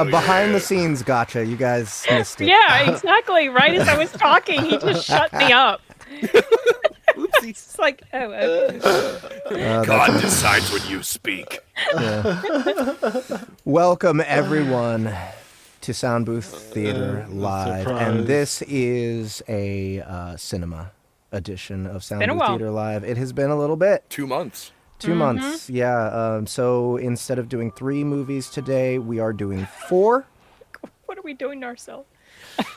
A behind the scenes gotcha. You guys missed it. Yeah, exactly. Right as I was talking, he just shut me up. Oopsie. It's like, oh, okay. God decides when you speak. Welcome everyone to Soundbooth Theater Live, and this is a cinema edition of Soundbooth Theater Live. It has been a little bit. 2 months. 2 months, yeah. So instead of doing 3 movies today, we are doing 4. What are we doing to ourselves?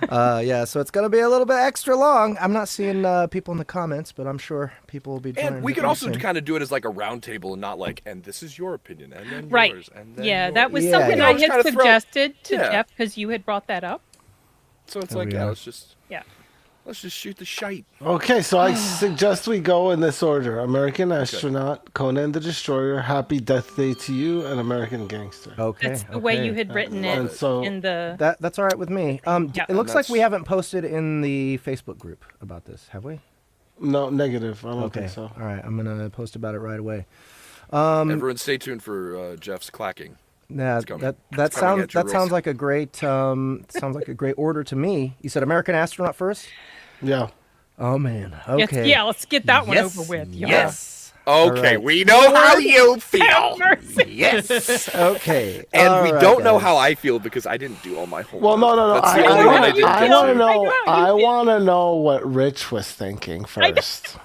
Yeah, so it's going to be a little bit extra long. I'm not seeing people in the comments, but I'm sure people will be joining. And we could also kind of do it as like a round table and not like, and this is your opinion, and then right. yours, and then yeah, yours. that was something I had suggested to Yeah. Jeff because you had brought that up. So it's like, yeah, let's just shoot the shite. Okay, so I suggest we go in this order: American Astronaut, Conan the Destroyer, Happy Death Day to You, and American Gangster. Okay, that's the way you had written it in the. That's all right with me. It looks like we haven't posted in the Facebook group about this, have we? No, negative. I don't think so. All right, I'm gonna post about it right away. Everyone, stay tuned for Jeff's clacking. Yeah, that sounds like a great order to me. You said American Astronaut first? Yeah. Oh man. Okay. Yeah, let's get that one over with. Yes. Okay, we know how you feel. Yes. Okay. And we don't know how I feel because I didn't do all my homework. Well, no. That's the only one I didn't do. I want to know what Rich was thinking first.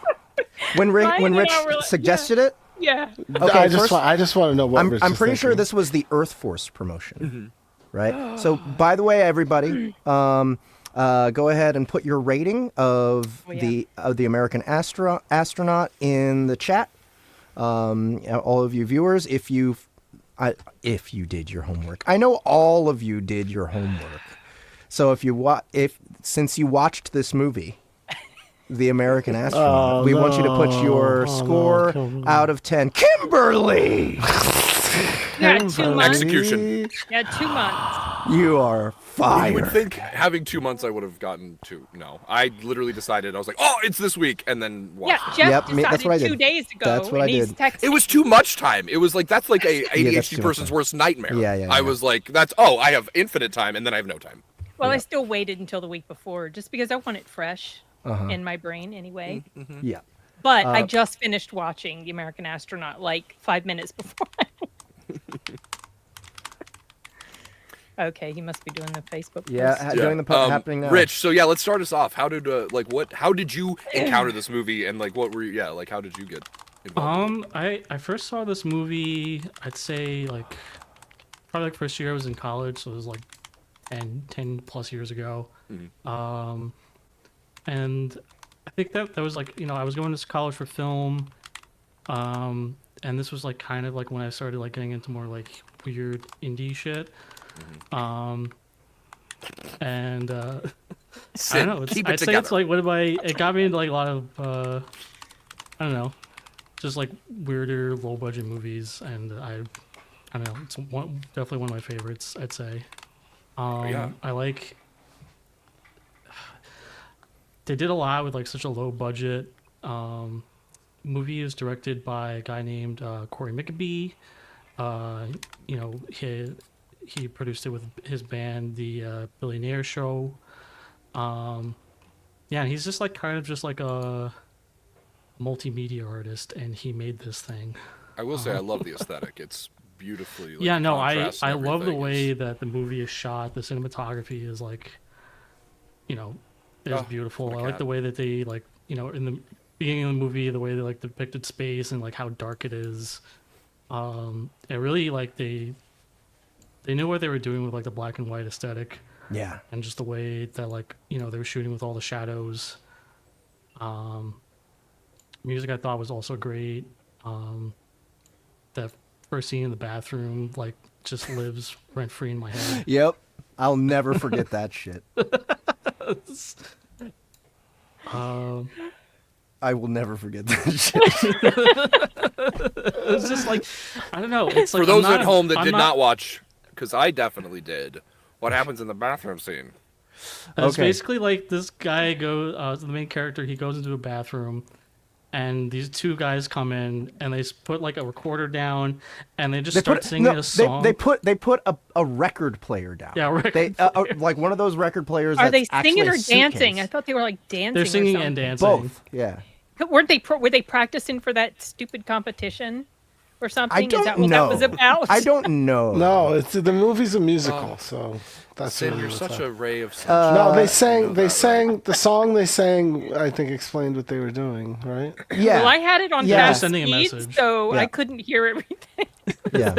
When Rich suggested it. Yeah. Okay. I just want to know what Rich I'm is pretty thinking. sure this was the Earth Force promotion, right? So, by the way, everybody, go ahead and put your rating of the American Astronaut in the chat. All of you viewers, if you did your homework, I know all of you did your homework. So since you watched this movie, The American Astronaut, we want you to put your score out of 10. Kimberly! Yeah, 2 months. Execution. Yeah, 2 months. You are fired. You would think having 2 months I would have gotten 2. No, I literally decided, I was like, oh, it's this week, and then watched Yeah, it. Jeff decided that's what I did. 2 days ago. That's what I did. It was too much time. It was like, that's like a that's ADHD too person's much worst nightmare. Yeah. I was like, I have infinite time, and then I have no time. Well, I still waited until the week before, just because I want it fresh in my brain anyway. Yeah. But I just finished watching The American Astronaut like 5 minutes before. Okay, he must be doing the Facebook post. Yeah, doing the post happening now. Rich, so yeah, let's start us off. How did how did you encounter this movie, and like what were you, how did you get involved? I first saw this movie, I'd say like probably like first year I was in college, so it was like 10 plus years ago. And I think that was like, I was going to college for film, and this was like kind of like when I started like getting into more like weird indie shit. And I don't know, I'd say it's like it got me into like a lot of I don't know, just like weirder low budget movies, and I don't know, it's definitely one of my favorites, I'd say. I like, they did a lot with like such a low budget. Movie is directed by a guy named Corey McAbee. He produced it with his band, the Billionaire Show. And he's just like kind of just like a multimedia artist, and he made this thing. I will say I love the aesthetic. It's beautifully. Like, I love the way that the movie is shot. The cinematography is like, is beautiful. I like the way that they like, in the beginning of the movie, the way they like depicted space and like how dark it is. It really like they knew what they were doing with like the black and white aesthetic. Yeah. And just the way that like, they were shooting with all the shadows. Music I thought was also great. That first scene in the bathroom like just lives rent free in my head. Yep. I'll never forget that shit. I will never forget that shit. It's just like, I don't know. It's like, for those at home that did not watch, because I definitely did, what happens in the bathroom scene? It's basically like this guy goes, the main character, he goes into a bathroom, and these two guys come in and they put like a recorder down and they just start singing a song. They put a record player down. Yeah, record they like one of those record players. Are that's they singing or actually a dancing? suitcase. I thought they were like dancing. They're singing or and dancing. Both. Yeah. Were they practicing for that stupid competition or something? I don't Is that what know. that was about? I don't know. No, the movie's a musical, so that's Sam, really you're what's such up. a ray of sunshine. No, they You sang. know They that, sang right? the song they sang. I think explained what they were doing, right? Yeah. Well, I had it on Yeah. fast Sending a speed, message. so Yeah. I couldn't hear everything. Yeah.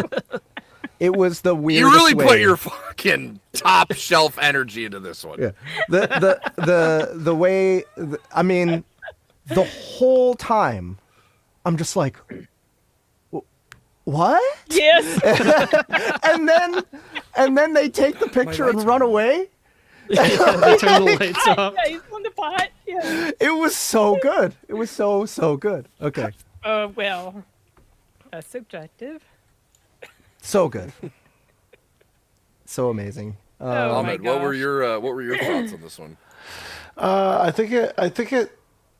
It was the weirdest You really way. put your fucking top shelf energy into this one. Yeah. The way I mean, the whole time, I'm just like, what? Yes. And then they take the picture and run away. They turn the lights off. Yeah, he's on the pot. Yeah. It was so good. It was so good. Okay. Well, that's subjective. So good. So amazing. Oh my Ahmed, what were gosh. your thoughts on this one? I think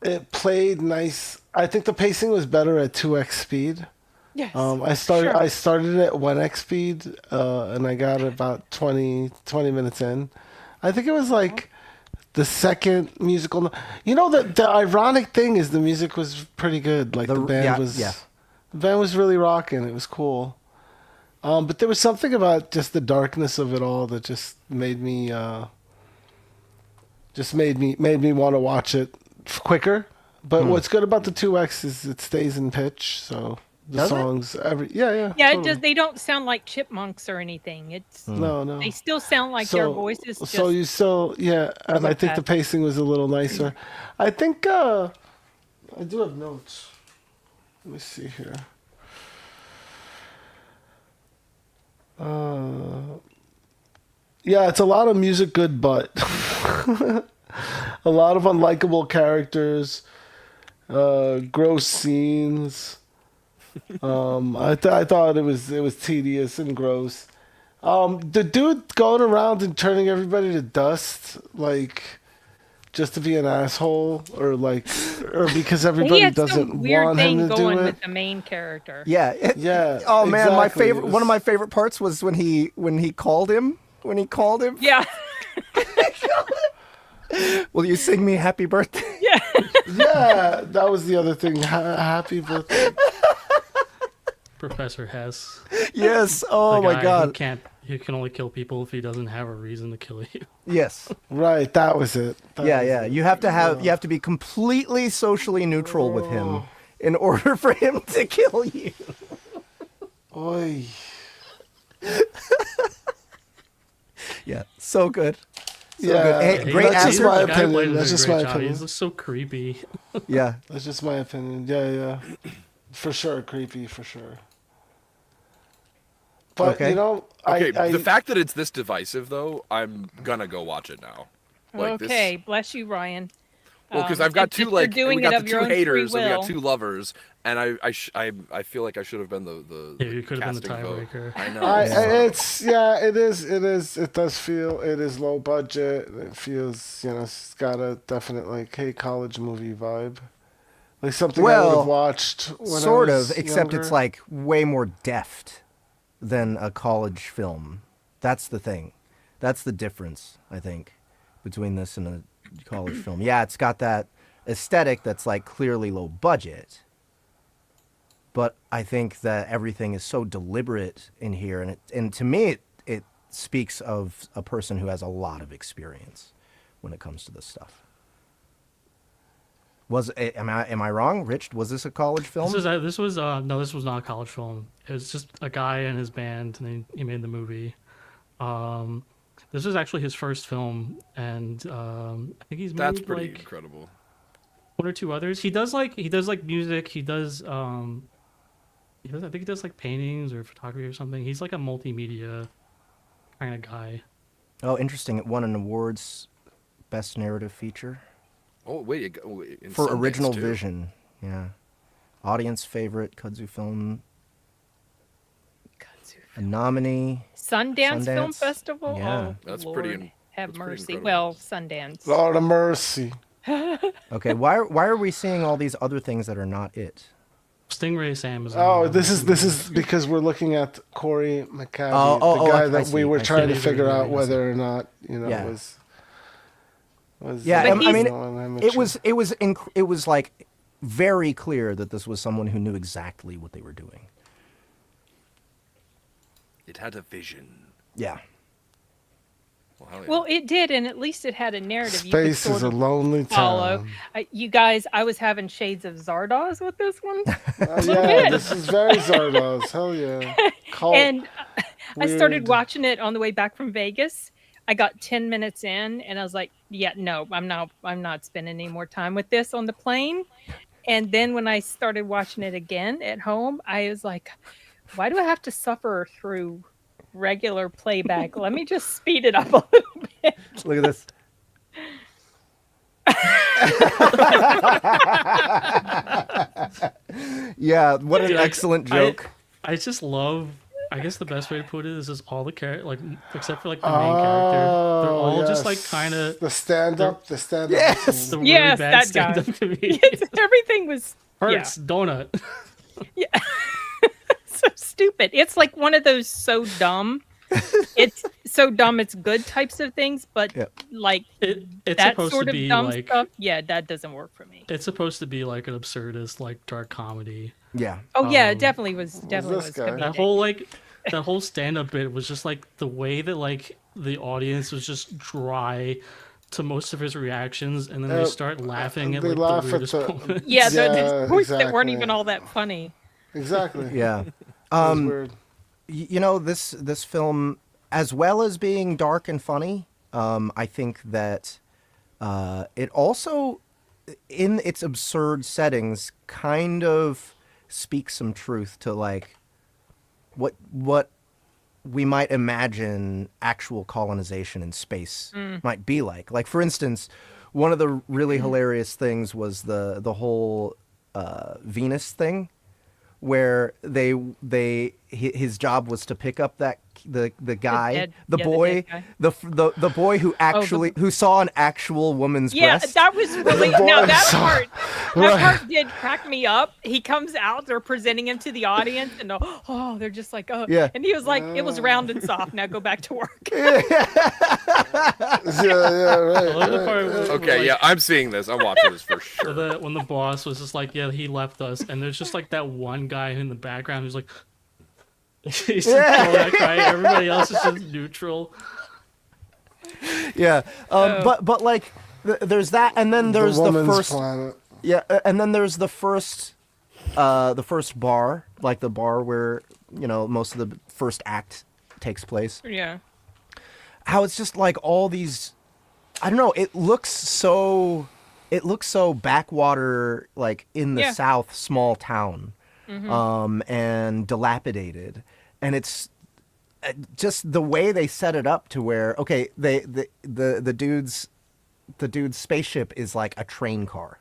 it played nice. I think the pacing was better at 2x speed. Yes. I started at 1x speed, and I got about 20 minutes in. I think it was like the second musical. You know, the ironic thing is the music was pretty good. Like the band was really rocking. It was cool. But there was something about just the darkness of it all that just made me want to watch it quicker. But what's good about the 2x is it stays in pitch, so the Does it? songs Yeah, totally. they don't sound like chipmunks or anything. It's No. they still sound like their voices. Just, So you still, and I think the pacing was a little nicer. I think I do have notes. Let me see here. Yeah, it's a lot of music good, but a lot of unlikable characters, gross scenes. I thought it was tedious and gross. The dude going around and turning everybody to dust, like just to be an asshole, or because he everybody had doesn't some weird want thing him to going do it. with the main character. Yeah. Yeah. Oh man, my exactly. favorite. One of my favorite parts was when he called him. When he called him. Yeah. Will you sing me happy birthday? Yeah, that was the other thing. Happy birthday. Professor Hess. Yes. Oh The my guy God. He can only kill people if he doesn't have a reason to kill you. Yes. Right, that was it. Yeah. You have to be completely socially neutral with him in order for him to kill you. Oy. Yeah. So good. Yeah, good. Hey, He- great that's just actor. my the guy opinion. played a That's very just great my job. opinion. He's just so creepy. Yeah. That's just my opinion. Yeah. For sure, creepy, for sure. But, Okay. you know, Okay, the fact that it's this divisive though, I'm gonna go watch it now. Like Okay, This, bless you, Ryan. well, because I've got Since two you're doing we got it the of your two own free haters and we got will. two lovers, and I feel like I should have been the Yeah, you could have been the casting vote. tiebreaker. I know. it does feel, it is low budget. It feels, it's got a definite, like, hey, college movie vibe. Like something I would Well, have watched when Sort I was of, except it's younger. like way more deft than a college film. That's the thing. That's the difference, I think, between this and a college film. Yeah, it's got that aesthetic that's like clearly low budget. But I think that everything is so deliberate in here, and to me it speaks of a person who has a lot of experience when it comes to this stuff. Am I wrong, Rich? Was this a college film? This was not a college film. It was just a guy and his band, and he made the movie. This was actually his first film, and I think he's That's made pretty like incredible. one or two others. He does like music. I think he does like paintings or photography or something. He's like a multimedia kind of guy. Oh, interesting. It won an awards, Best Narrative Feature. Oh wait, in For Sundance, original too. vision. Yeah. Audience favorite, kudzu film. A nominee. Sundance Film Sundance. Festival. Yeah. Oh, That's Lord, pretty have that's pretty mercy. incredible. Well, Sundance. Lord of mercy. Okay, why are we seeing all these other things that are not it? Stingray Sam is. Oh, this is because we're looking at Corey McCavity, Oh, the guy I that see, we were I trying see. to figure out I see. whether or not Yeah. was. Yeah, But I mean, he's- it was like very clear that this was someone who knew exactly what they were doing. It had a vision. Yeah. Well, hell yeah. Well, it did, and at least it had a narrative you could Space sort is a of lonely follow. town. You guys, I was having shades of Zardoz with this one. Oh, yeah, this is very Zardoz. Hell yeah. Cult. And I started Weird. watching it on the way back from Vegas. I got 10 minutes in and I was like, yeah, no, I'm not spending any more time with this on the plane. And then when I started watching it again at home, I was like, why do I have to suffer through regular playback? Let me just speed it up a little bit. Look at this. Yeah, what an Dude, excellent joke. I just love. I guess the best way to put it is just all the characters, like except for like the main character, they're all just like kind of the stand-up. Yes! the really Yes, bad that guy. stand-up comedian. Everything was Hurts donut. so stupid. It's like one of those so dumb. It's so dumb it's good types of things, but Yep. like It's that supposed sort to of be dumb like stuff, yeah, that doesn't work for me. it's supposed to be like an absurdist, like dark comedy. Yeah. Oh yeah, it definitely was definitely this was guy? comedic. That whole stand-up bit was just like the way that like the audience was just dry to most of his reactions, and then they start laughing at they like laugh the at weirdest the- moment. Yeah, Yeah, the points that weren't exactly. even all that funny. Exactly. Yeah. It was weird. You know, this film, as well as being dark and funny, I think that it also, in its absurd settings, kind of speaks some truth to like what we might imagine actual colonization in space might be like. Like, for instance, one of the really hilarious things was the whole Venus thing, where his job was to pick up the guy, dead- the yeah, the boy, dead guy. the boy who actually who saw an actual woman's Yeah, breast. that was really boy now that saw- part did crack me up. He comes out, they're presenting him to the audience, and they're just like, oh, Yeah. and he was like, it was round and soft. Now go back to work. Yeah, right. I love the part where, Okay, like, yeah, I'm seeing this. I'm watching this for sure. when the boss was just like, yeah, he left us, and there's just like that one guy in the background who's like, he's just all that crying. Everybody else is just neutral. Yeah, but like there's that, and then there's the woman's first. planet. Yeah, and then there's the first bar, like the bar where most of the first act takes place. Yeah. How it's just like all these, I don't know. It looks so backwater, like in the Yeah. South, small town, and dilapidated, and it's just the way they set it up to where the dude's spaceship is like a train car.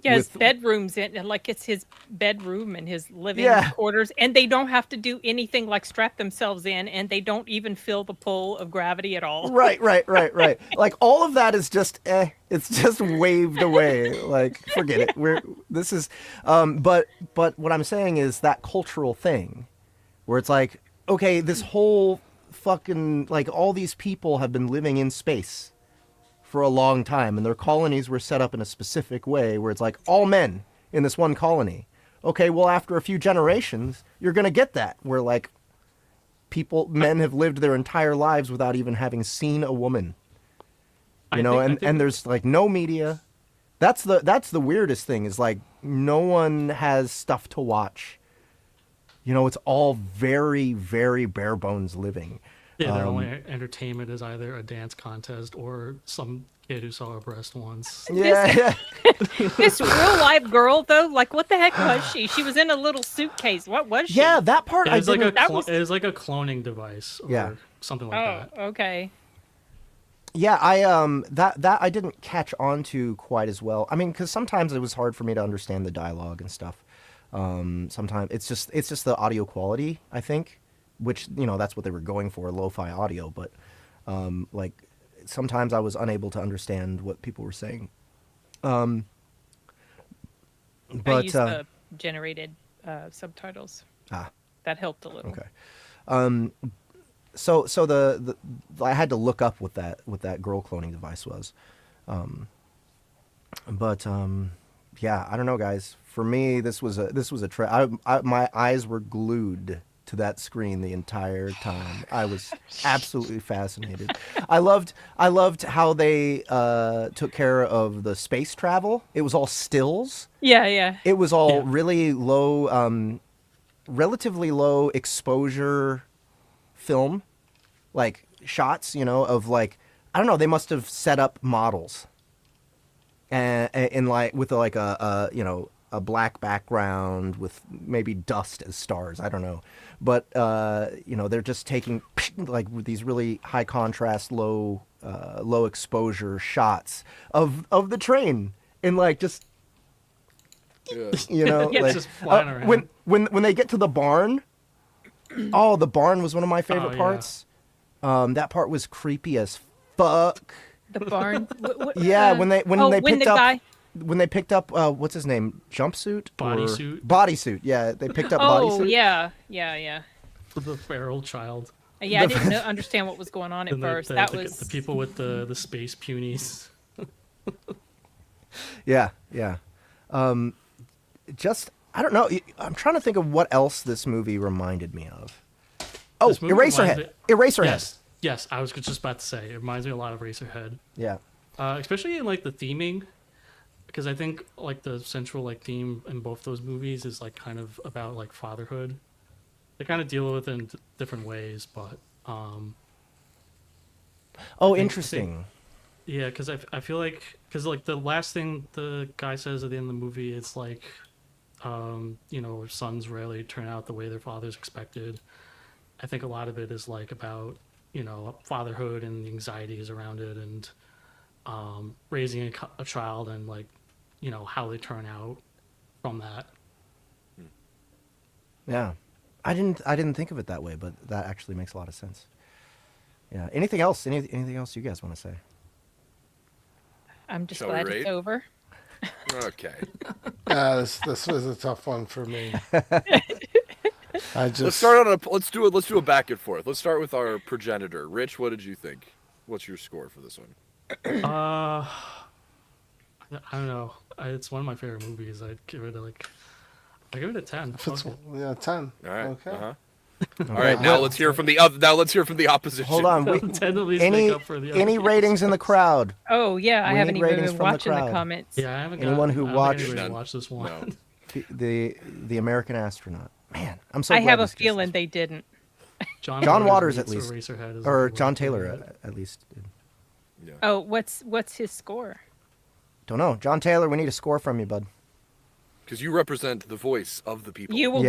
Yeah, his With- bedroom's like it's his bedroom and his living Yeah. quarters, and they don't have to do anything like strap themselves in, and they don't even feel the pull of gravity at all. Right. Like all of that is just it's just waved away. Like forget it. But what I'm saying is that cultural thing where it's like, okay, this whole fucking like all these people have been living in space for a long time, and their colonies were set up in a specific way where it's like all men in this one colony. Okay, well after a few generations, you're going to get that where like men have lived their entire lives without even having seen a woman. I think- And there's like no media. That's the weirdest thing is like no one has stuff to watch. It's all very, very bare bones living. Yeah, their only entertainment is either a dance contest or some kid who saw a breast once. Yeah. This real life girl, though, like what the heck was she? She was in a little suitcase. What was she? Yeah, that part It I was like didn't. it was like a cloning device or Yeah. something like Oh, that. okay. Yeah, I that I didn't catch on to quite as well. I mean, because sometimes it was hard for me to understand the dialogue and stuff. Sometimes it's just the audio quality, I think, which that's what they were going for, lo-fi audio. But like sometimes I was unable to understand what people were saying. I But used the generated subtitles. That helped a little. okay. So the I had to look up what that girl cloning device was. But yeah, I don't know, guys. For me, this was a my eyes were glued to that screen the entire time. I was absolutely fascinated. I loved how they took care of the space travel. It was all stills. Yeah. It was all really low, relatively low exposure film, like shots, of like, I don't know, they must have set up models and like with like a black background with maybe dust as stars. I don't know, but they're just taking like these really high contrast, low exposure shots of the train and like just like just flying around. when they get to the barn. Oh, the barn was one of my favorite parts. That part was creepy as fuck. The barn. Yeah, when they picked up guy... when they picked up what's his name, jumpsuit, bodysuit. Yeah, they picked up Oh bodysuit. yeah. The feral child. Yeah, I didn't understand what was going on at first. That was the people with the space punies. Yeah. Just I don't know. I'm trying to think of what else this movie reminded me of. Oh, Eraserhead. Eraserhead. Yes, I was just about to say it reminds me a lot of Eraserhead. Yeah. Especially in like the theming, because I think like the central like theme in both those movies is like kind of about like fatherhood. They kind of deal with it in different ways, but Interesting. Yeah, because I feel like like the last thing the guy says at the end of the movie, it's like, sons rarely turn out the way their fathers expected. I think a lot of it is like about fatherhood and the anxieties around it, and raising a child and like how they turn out from that. Yeah, I didn't think of it that way, but that actually makes a lot of sense. Yeah. Anything else? Anything else you guys want to say? I'm just glad it's over. Okay. This was a tough one for me. Let's start on let's do a back and forth. Let's start with our progenitor. Rich, what did you think? What's your score for this one? I don't know. It's one of my favorite movies. I'd give it a 10. Okay. Yeah, 10. All right. Okay. Uh-huh. All right. Now let's hear from the opposition. Hold on. 10 at least make up for the any ratings in the crowd? Oh yeah, I We haven't need even ratings been from the watching the crowd. comments. Yeah, I haven't. Anyone who watched this one. No. The American Astronaut. Man, I'm so. I glad have a this gets feeling this. they didn't. John Waters at beats least, Eraserhead is or like John one Taylor favorite. at least. Did. Yeah. Oh, what's his score? Don't know. John Taylor, we need a score from you, bud. Because you represent the voice of the people. You will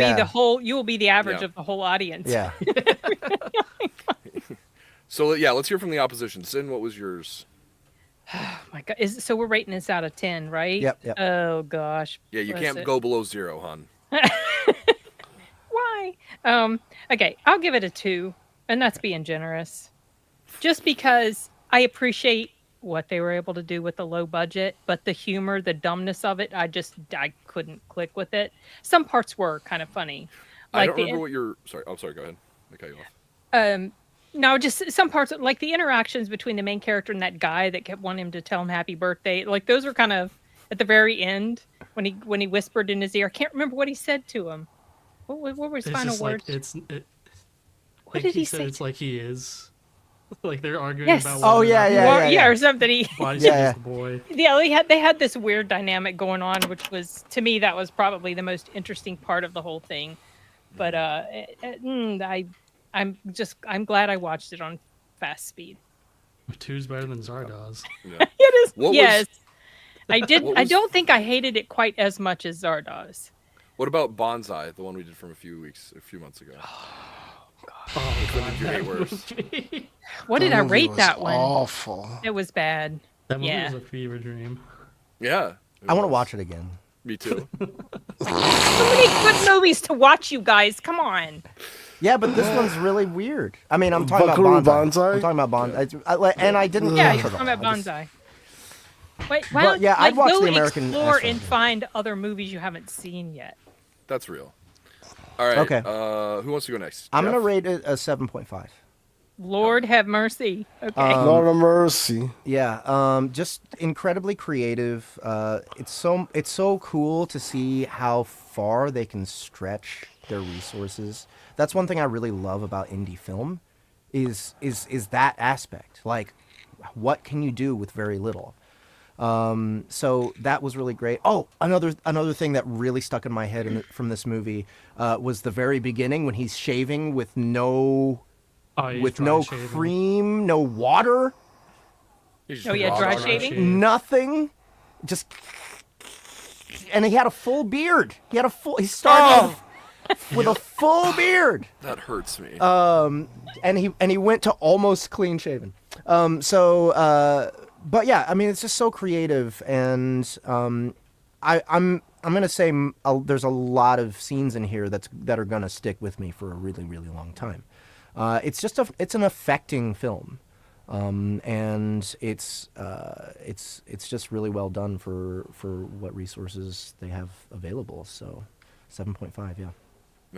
be the average of the whole audience. Yeah. So yeah, let's hear from the opposition. Sin, what was yours? Oh my God. So we're rating this out of 10, right? Yep. Oh gosh. Yeah, you can't go below 0, hon. Why? Okay, I'll give it a 2, and that's being generous. Just because I appreciate what they were able to do with the low budget, but the humor, the dumbness of it, I couldn't click with it. Some parts were kind of funny. I don't remember what you're... Sorry. Oh, sorry, go ahead. I cut you off. No, just some parts, like the interactions between the main character and that guy that kept wanting him to tell him happy birthday. Like those were kind of at the very end when he whispered in his ear. I can't remember what he said to him. What were his final words? What did he said say? It's like he is. Like they're arguing Yes. about. Oh yeah. Or something. The boy. Yeah, they had this weird dynamic going on, which was, to me, that was probably the most interesting part of the whole thing. But I'm glad I watched it on fast speed. 2's better than Zardoz. Yeah. It is. Yes. I did. I don't think I hated it quite as much as Zardoz. What about Bonsai, the one we did from a few months ago? Which one did you hate worse? What did I rate that one? Awful. It was bad. That movie was a fever dream. Yeah. I want to watch it again. Me too. So many good movies to watch, you guys. Come on. Yeah, but this one's really weird. I mean, I'm talking Buckaroo about Bonsai. Banzai? I'm talking about Bonsai. And I didn't. Yeah, care you're for talking them. about I just- Bonsai. Wait, why But, don't yeah, I'd watch go the American explore Astronaut. and find other movies you haven't seen yet? That's real. All right. Okay. Who wants to go next? I'm Jeff? gonna rate it a 7.5. Lord have mercy. Okay. Lord of mercy. Yeah, just incredibly creative. It's so cool to see how far they can stretch their resources. That's one thing I really love about indie film, is that aspect. Like, what can you do with very little? So that was really great. Oh, another thing that really stuck in my head from this movie was the very beginning when he's shaving with no shaving. cream, no water. He's Oh, yeah, raw dry dog. shaving? Nothing. Just, and he had a full beard. He started with a full beard. That hurts me. And he went to almost clean shaven. But yeah, I mean, it's just so creative, and I'm gonna say there's a lot of scenes in here that are gonna stick with me for a really, really long time. It's an affecting film. And it's just really well done for what resources they have available. So 7.5, yeah.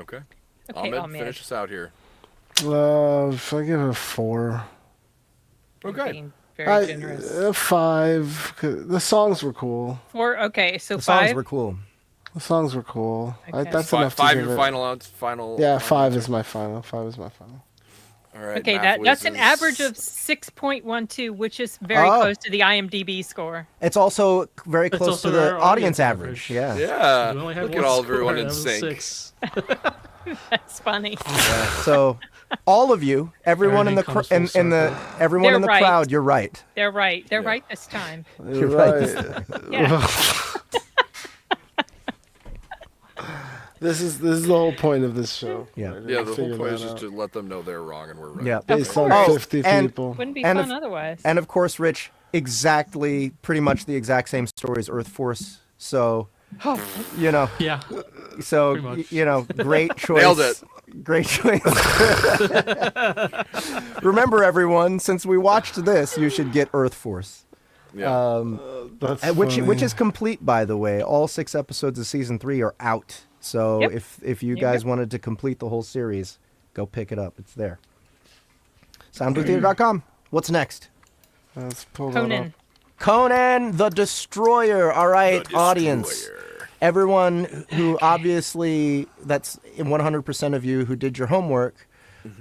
Okay. Okay, Ahmed, Ahmed. finish us out here. If I give it a 4. Okay. Being very generous. 5. The songs were cool. Okay, so The songs 5. were cool. The songs were cool. Okay. That's Five, enough to five give your it. final. Yeah, 5 answer? is my final. 5 is my final. All right. Okay, Math that's an whizzes. average of 6.12, which is very Oh. close to the IMDb score. It's also very It's close also to the our audience audience average. average. Yeah. Yeah. We only had Look one at all score, everyone in that was sync. 6. That's funny. So all of you, everyone in the Everything comes full everyone They're in the right. crowd, you're right. They're right. They're Yeah. right this time. You're right. Yeah. This is the whole point of this show. Yeah. Right? Yeah, the Figure whole point is that just out. to let them know they're wrong and we're right. Yeah. Based on course. 50 And- people. Wouldn't be And fun if- otherwise. And of course, Rich, pretty much the exact same story as Earth Force. So, you know, Yeah. so Pretty much. you know, great choice. Nailed it. Great choice. Remember, everyone, since we watched this, you should get Earth Force. Yeah. That's Which funny. is complete, by the way. All 6 episodes of season 3 are out. So Yep. if you Yep, guys yep. wanted to complete the whole series, go pick it up. It's there. Soundbooththeater.com. What's next? Let's pull that up. Conan. Conan the Destroyer. All right, The audience. Destroyer. Everyone who obviously, that's 100% of you who did your homework,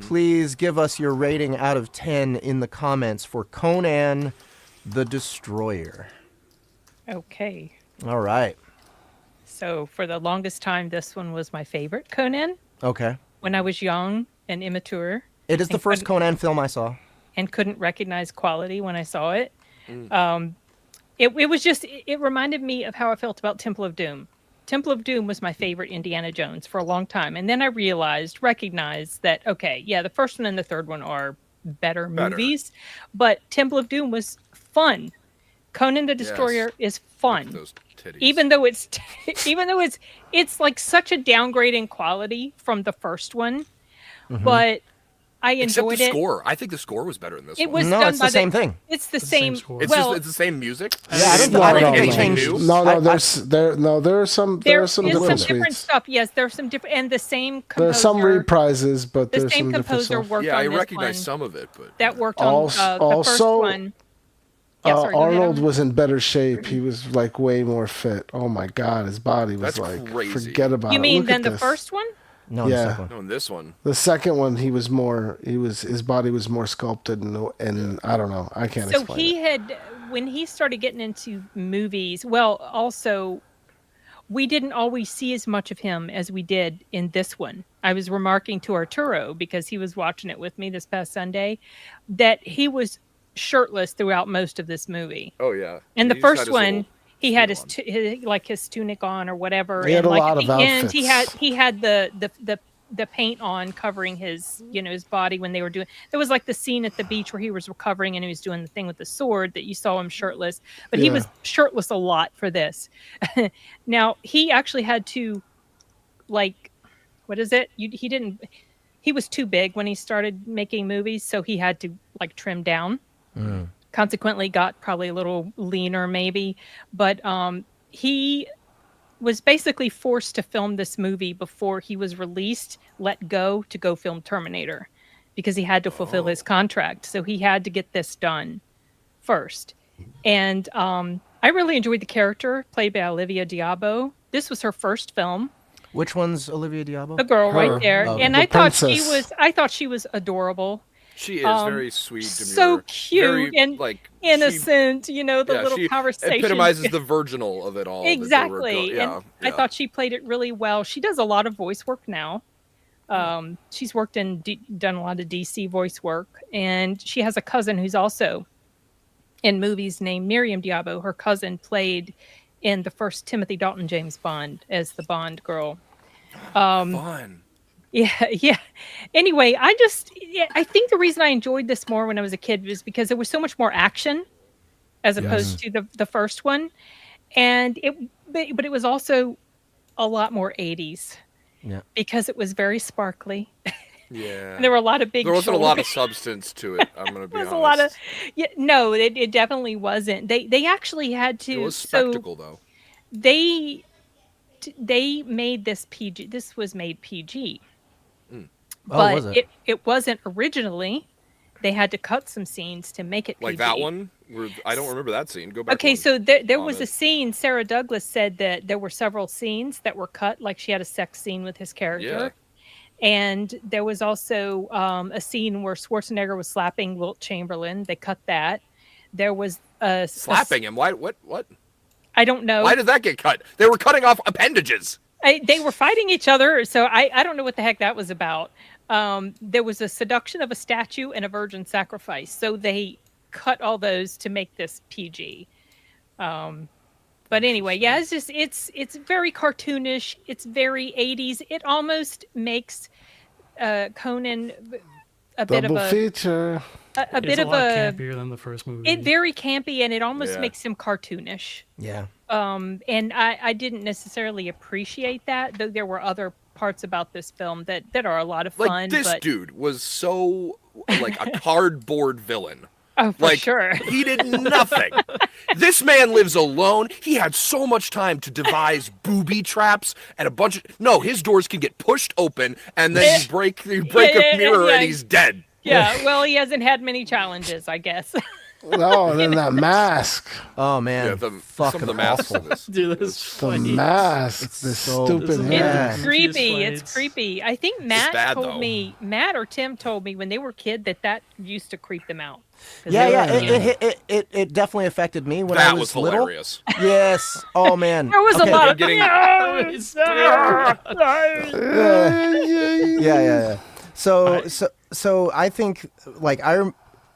please give us your rating out of 10 in the comments for Conan the Destroyer. Okay. All right. So for the longest time, this one was my favorite Conan. Okay. When I was young and immature It is the And first couldn't- Conan film I saw. and couldn't recognize quality when I saw it. It was just, it reminded me of how I felt about Temple of Doom. Temple of Doom was my favorite Indiana Jones for a long time. And then I recognized that, okay, yeah, the first one and the third one are better movies, but Temple of Doom was fun. Conan the Destroyer is fun. Those titties. Even though it's like such a downgrade in quality from the first one, but I Except enjoyed the it. score. I think the score was better in this It one. was No, done it's by the same thing. It's the It's the same same. score. It's well, just it's the same music. Yeah, I don't No, think no, they no. changed. No, I- There are some there are some is different some different suites. stuff. Yes, there's some different, and the same composer. There's some reprises, but the there's same some different composer stuff. worked Yeah, I on this recognize one. some of it, but That worked on Also- the first also, one. Yeah, sorry, go ahead, Arnold Arnold. was in better shape. He was like way more fit. Oh my god, his body was That's like crazy. forget about You it. mean Look than at the this. first one? No, Yeah. the second one. no, in this one. The second one, his body was more sculpted and I don't know. I can't So explain he it. had, when he started getting into movies, well, also, we didn't always see as much of him as we did in this one. I was remarking to Arturo, because he was watching it with me this past Sunday, that he was shirtless throughout most of this movie. Oh yeah. And the He's got first his one, little he had suit his, his like his tunic on or whatever. He had and a like lot at of the end, he outfits. had the the paint on covering his, his body when they were doing. There was like the scene at the beach where he was recovering and he was doing the thing with the sword that you saw him shirtless, but he was shirtless a lot for this. Now he actually had to, like, what is it? He was too big when he started making movies, so he had to like trim down. Consequently, got probably a little leaner, maybe, but he was basically forced to film this movie before he was released, let go to go film Terminator, because he had to fulfill his contract. So he had to get this done first. And I really enjoyed the character played by Olivia d'Abo. This was her first film. Which one's Olivia d'Abo? The girl right there. Oh, and the I princess. thought she was adorable. She is very sweet, so demure, cute very, and like innocent. The little she conversation epitomizes the virginal of it all. Exactly. I thought she played it really well. She does a lot of voice work now. She's worked in done a lot of DC voice work, and she has a cousin who's also in movies named Miriam d'Abo. Her cousin played in the first Timothy Dalton James Bond as the Bond girl. Fun. Yeah. Anyway, I think the reason I enjoyed this more when I was a kid was because there was so much more action as opposed to the first one, and but it was also a lot more 80s. Yeah. Because it was very sparkly. Yeah. There were a lot of big. There wasn't a lot of substance to it. I'm gonna be honest. A lot of. Yeah, no, it definitely wasn't. They actually had to. It was spectacle though. They made this PG. This was made PG. But was it? It wasn't originally. They had to cut some scenes to make it PG. Like that one? I don't remember that scene. Go back. Okay, so there was a scene. Sarah Douglas said that there were several scenes that were cut. Like she had a sex scene with his character. Yeah. And there was also a scene where Schwarzenegger was slapping Wilt Chamberlain. They cut that. There was slapping him. Why? What? I don't know. Why did that get cut? They were cutting off appendages. They were fighting each other, so I don't know what the heck that was about. There was a seduction of a statue and a virgin sacrifice, so they cut all those to make this PG. But anyway, yeah, it's very cartoonish. It's very 80s. It almost makes Conan a bit of a feature. A bit of a campier than the first movie. It very campy, and it almost makes him cartoonish. Yeah. And I didn't necessarily appreciate that, though there were other parts about this film that are a lot of fun. Like this dude was so like a cardboard villain. Oh, for sure. He did nothing. This man lives alone. He had so much time to devise booby traps and a bunch of... No, his doors can get pushed open, and then you break a mirror and he's dead. Yeah, well, he hasn't had many challenges, I guess. No, and then that mask. Oh man, yeah, fucking some of the masks awful. in this. Dude, this The mask. It's This so- stupid It's mask. It's creepy. It's creepy. I think Matt or Tim told me when they were kid that used to creep them out. Yeah. It definitely affected me when I was little. Hilarious. Yes. Oh man. There was a lot of getting... Yeah. So I think like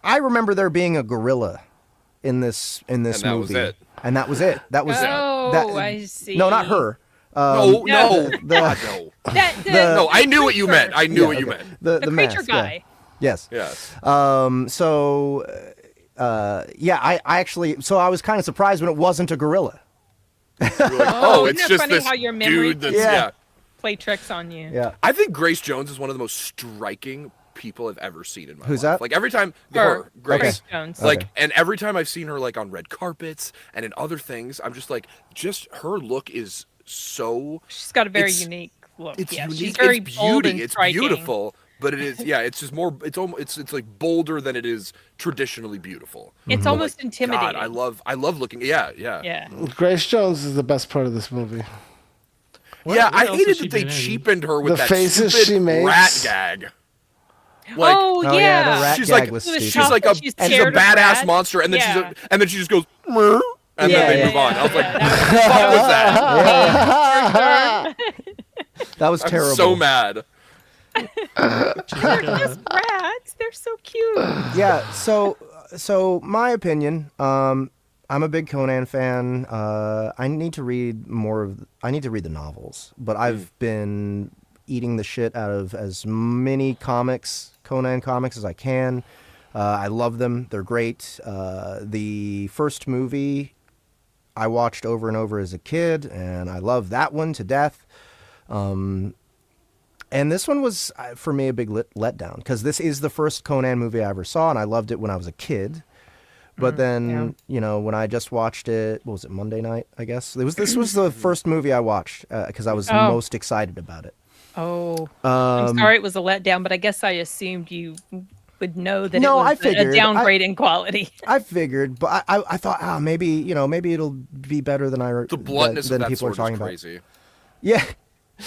I remember there being a gorilla in this movie. That was it. And that was it. That was I see. No, not her. No. No, I knew what you meant. I knew what you meant. The creature mask, guy. Yeah. Yes. I actually, so I was kind of surprised when it wasn't a gorilla. Like, oh, it's isn't it just funny this how your memory dude that's play tricks on you. Yeah. I think Grace Jones is one of the most striking people I've ever seen in my life. Who's that? Like every time Her. Grace Jones. Like and every time I've seen her like on red carpets and in other things, I'm just like her look is so She's got a very unique look. It's unique. She's very it's bold beauty. and It's striking. beautiful, but it is it's just more it's like bolder than it is traditionally beautiful. It's almost intimidating. God, I love looking. Yeah. Grace Jones is the best part of this movie. What I else hated has she that they been in? cheapened her with The that faces stupid she makes. rat gag. Like, oh yeah, yeah. the rat she's gag like was she's stupid. like a She's she's a scared of badass rats. monster, and then Yeah. and then she just goes, "Meow," and then they move on. I was like, "What was that?" That was terrible. I'm so mad. She's like a- Rats, they're so cute. Yeah. So my opinion. I'm a big Conan fan. I need to read more of. I need to read the novels, but I've been eating the shit out of as many Conan comics as I can. I love them. They're great. The first movie I watched over and over as a kid, and I love that one to death. And this one was, for me, a big letdown, because this is the first Conan movie I ever saw, and I loved it when I was a kid. But then, when I just watched it, what was it, Monday night, I guess? This was the first movie I watched, because I was most excited about it. Oh, I'm sorry it was a letdown, but I guess I assumed you would know that No, it was I figured. a downgrade in quality. I figured, but I thought, maybe it'll be better than The bluntness of that people are sword talking is about. crazy. Yeah.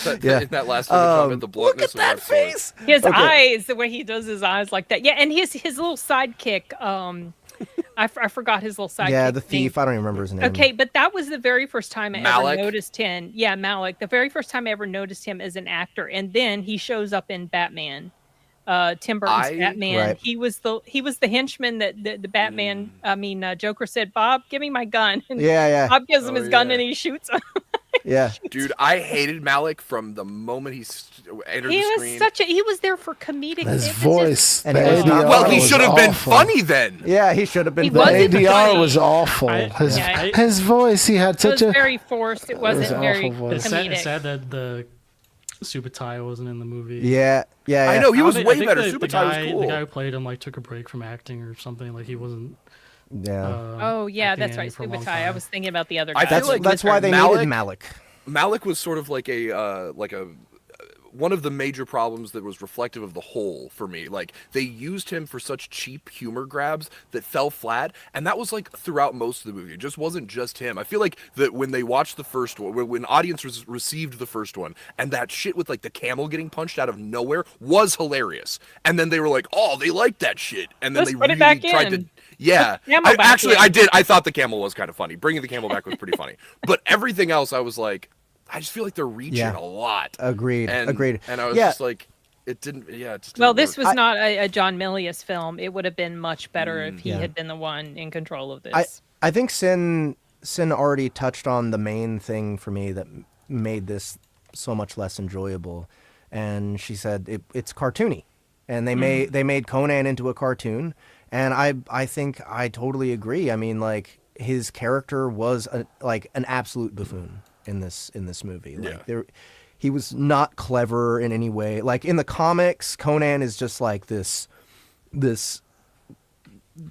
In that last comment, the bluntness look at of that face. His eyes, the way he does his eyes like that. Yeah, and his little sidekick. I forgot his little sidekick. Yeah, the thief. name. I don't even remember his name. Okay, but that was the very first time I Malik? ever noticed him. Yeah, Malik. The very first time I ever noticed him as an actor, and then he shows up in Batman. Tim Burton's Batman. Right. He was the henchman that the Batman. Joker said, "Bob, give me my gun." And Yeah. Bob gives him his gun, and he shoots him. Yeah. Dude, I hated Malik from the moment he entered the screen. He was there for comedic. His it was voice. And the he was not- ADR Well, he was should have been awful. funny then. Yeah, he should have been. He The wasn't ADR funny. was awful. His voice, he had It was such a. very forced. It wasn't an very awful voice. It's comedic. sad that the Subotai wasn't in the movie. Yeah. I know, he was I way think better. The Super guy, was cool. the guy who played him took a break from acting or something. Like he wasn't. Yeah. Oh yeah, acting that's right. for a long Subotai. I time. was thinking about the other guy. I feel That's like why they needed Malik. Malik was sort of like a one of the major problems that was reflective of the whole for me. Like, they used him for such cheap humor grabs that fell flat, and that was like throughout most of the movie. It just wasn't just him. I feel like that when they watched the first one, when audience received the first one, and that shit with like the camel getting punched out of nowhere was hilarious, and then they were like, oh, they liked that shit, and then Let's they put it really back tried in. to. Yeah, Camel back in. I did. I thought the camel was kind of funny. Bringing the camel back was pretty funny, but everything else, I was like, I just feel like they're reaching a lot. Agreed. And I was just like, it didn't. Yeah. It just Well, didn't this work. was not a John Milius film. It would have been much better if he had been the one in control of this. I think Sin already touched on the main thing for me that made this so much less enjoyable, and she said it's cartoony, and they made Conan into a cartoon, and I think I totally agree. I mean, like, his character was like an absolute buffoon in this movie. Like, he was not clever in any way. Like, in the comics, Conan is just like this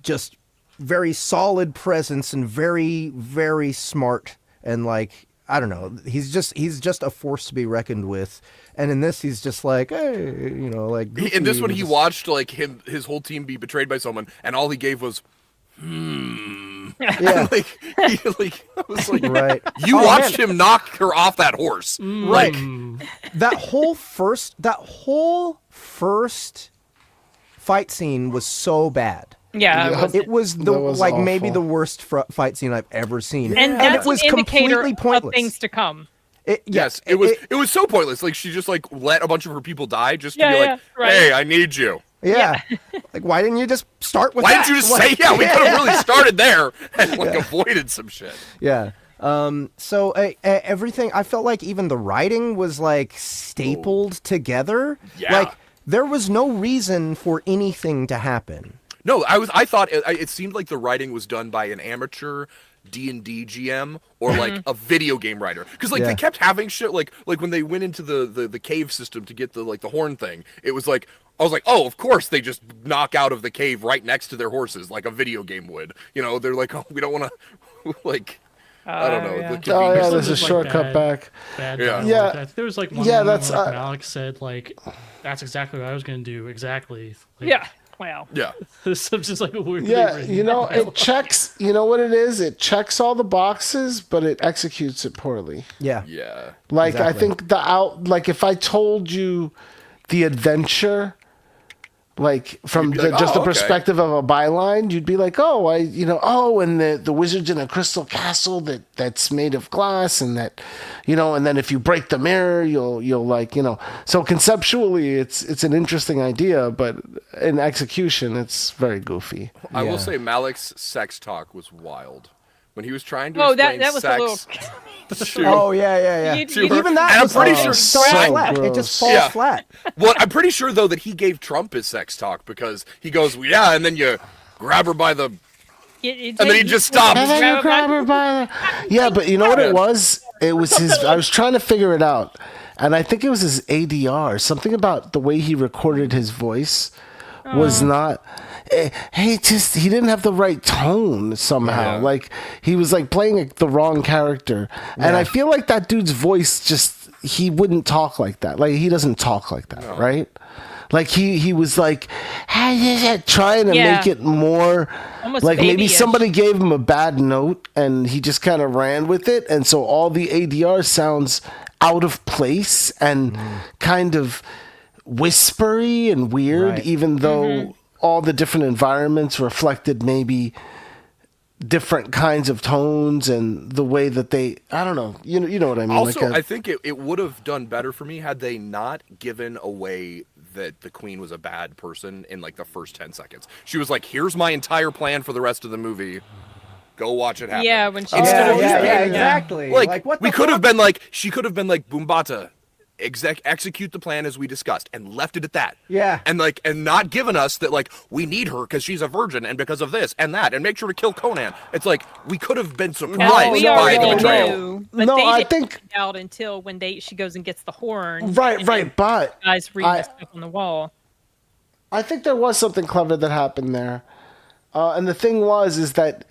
just very solid presence and very, very smart, and like, I don't know, he's just a force to be reckoned with. And in this, he's just like, hey, like, goofy. In this one, he watched like his whole team be betrayed by someone, and all he gave was, Yeah. I was like, Right. You watched him knock her off that horse, Right. That whole first fight scene was so bad. Yeah, It was That was maybe awful. the worst fight scene I've ever seen. and that's it was an indicator completely pointless. of things to come. Yes, it was so pointless. Like, she just like let a bunch of her people die just to Yeah, be like, yeah, right. hey, I need you. Yeah. Like, why didn't you just start with Why that? didn't you just Like, say, yeah, we could have really started there and like avoided some shit. Yeah. So everything, I felt like even the writing was like stapled together. Yeah. Like, there was no reason for anything to happen. No, I thought it seemed like the writing was done by an amateur D&D GM or like a video game writer, because like they kept having shit like when they went into the cave system to get the horn thing. It was like, I was like, oh, of course they just knock out of the cave right next to their horses like a video game would. They're like, oh, we don't want to like. I don't know. yeah. The Oh convenience yeah, of there's a Just, like, shortcut back. Bad Yeah. dialogue. Yeah. I think there was like one Yeah, moment that's, where like, Alex said like, "That's exactly what I was going to do." Exactly. Like, Yeah. Wow. Yeah. It's just like a weird. Yeah, it checks. You know what it is? It checks all the boxes, but it executes it poorly. Yeah. Yeah. Like, I Exactly. think like if I told you the adventure, like from You'd be like, just "Oh, the okay." perspective of a byline, you'd be like, oh, and the wizard's in a crystal castle that's made of glass, and that, and then if you break the mirror, you'll like, so conceptually it's an interesting idea, but in execution, it's very goofy. I Yeah. will say Malik's sex talk was wild. When he was trying to Oh, explain that was sex, a little. shoe. Oh yeah. You- Even that And I'm was pretty like, sure- so so flat. It gross. just falls Yeah. flat. Well, I'm pretty sure though that he gave Trump his sex talk because he goes, well, yeah, and then you grab her by the, and then he just stops. And then you grab her by the... Yeah, but you know what it was? It was his... I was trying to figure it out. And I think it was his ADR. Something about the way he recorded his voice was not... He didn't have the right tone somehow. Yeah. Like, he was like playing the wrong character. And I feel like that dude's voice just... He wouldn't talk like that. Like, he doesn't talk like that, right? Like, he was like... trying to make it more... Almost like maybe babyish. somebody gave him a bad note and he just kind of ran with it, and so all the ADR sounds out of place and kind of whispery and weird, Right. even though all the different environments reflected maybe different kinds of tones and the way that they, I don't know, you know what I mean. Also, like I think it would have done better for me had they not given away that the queen was a bad person in like the first 10 seconds. She was like, here's my entire plan for the rest of the movie. Go watch it happen. Yeah, when she Instead of was- just being- exactly. Like, what we the could have fuck? been like, she could have been like, Boombata, execute the plan as we discussed, and left it at that. Yeah. And not given us that, like, we need her because she's a virgin and because of this and that, and make sure to kill Conan. It's like, we could have been surprised we by already the betrayal. knew, but No, they I didn't think- find out until when she goes and gets the horn. right, and right, but the guys reading I- the stuff on the wall. I think there was something clever that happened there. And the thing is that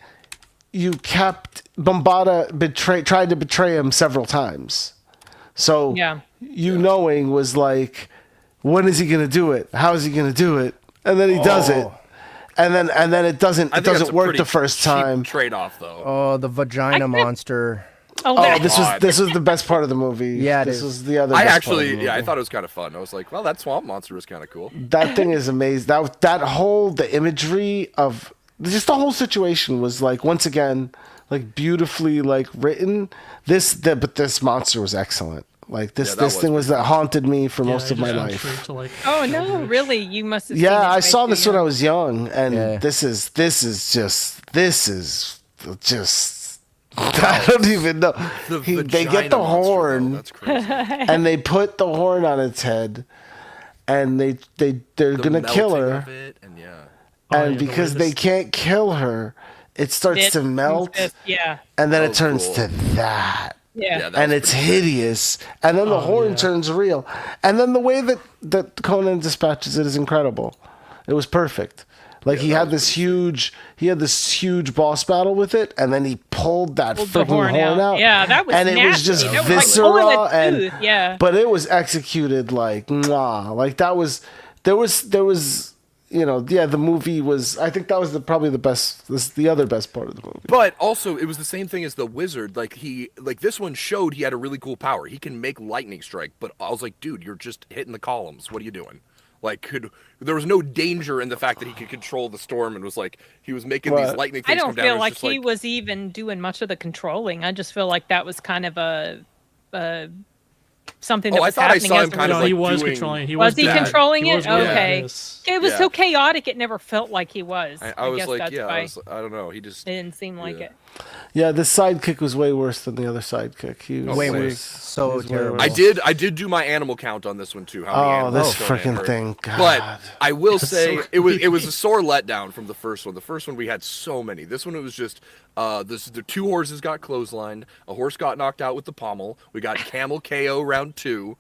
you kept Bombada tried to betray him several times. So Yeah. knowing was like, when is he going to do it? How is he going to do it? And then he does it. And then it doesn't I think that's a work pretty the first cheap time. trade-off, though. Oh, the vagina monster. Oh, Oh, that- this was the best part of the movie. Yeah, it this is. was the other. I best actually, part of the yeah, I movie. thought it was kind of fun. I was like, well, that swamp monster was kind of cool. That thing is amazing. That whole the imagery of just the whole situation was like, once again, like beautifully like written. But this monster was excellent. Like Yeah, that this thing was that haunted me for Yeah, most I of my just went life. straight to, like, oh kill no, Rich. really? You must have. Yeah, seen it I right saw this there. when I was young, and Yeah. this is just I don't even know. They get vagina the monster, horn. though, that's crazy. And they put the horn on its head, and they're The gonna kill melting her, of it, and yeah. and yeah, the because way they this- can't kill her, it starts It- to melt, Yeah. and then Oh, it turns cool. to that. Yeah. that And was it's pretty- hideous, and then the horn yeah. turns real, and then the way that Conan dispatches it is incredible. It was perfect. Like he had this huge boss battle with it, and then he pulled that Pulled the freaking horn out. Yeah, that was and it was nasty. just That was like pulling viscera, a and tooth, yeah. but it was executed like mwah. Like there was the movie was, I think that was probably the best, the other best part of the movie. But also, it was the same thing as the wizard. Like this one showed he had a really cool power. He can make lightning strike. But I was like, dude, you're just hitting the columns. What are you doing? Like, there was no danger in the fact that he could control the storm, and was like, he was making these Right. lightning I things don't come down. feel It was like just he was even doing much of the controlling. I just feel like that was kind of a something that Oh, I was thought I happening saw as him a kind of No, result. he like was doing- controlling. He Was he bad. controlling He it? was really bad, Okay. yes. It was Yeah. so chaotic; it never felt like he was. I was guess like, that's yeah, why I don't know. He just it didn't seem like yeah. it. Yeah, the sidekick was way worse than the other sidekick. He was, Way he worse. was- So he was way terrible. worse. I did do my animal count on this one too. How many Oh, animals this Conan freaking hurt. thing! God. But I will say so it was a sore letdown from the first one. The first one we had so many. This one it was just the two horses got clotheslined. A horse got knocked out with the pommel. We got camel KO round 2.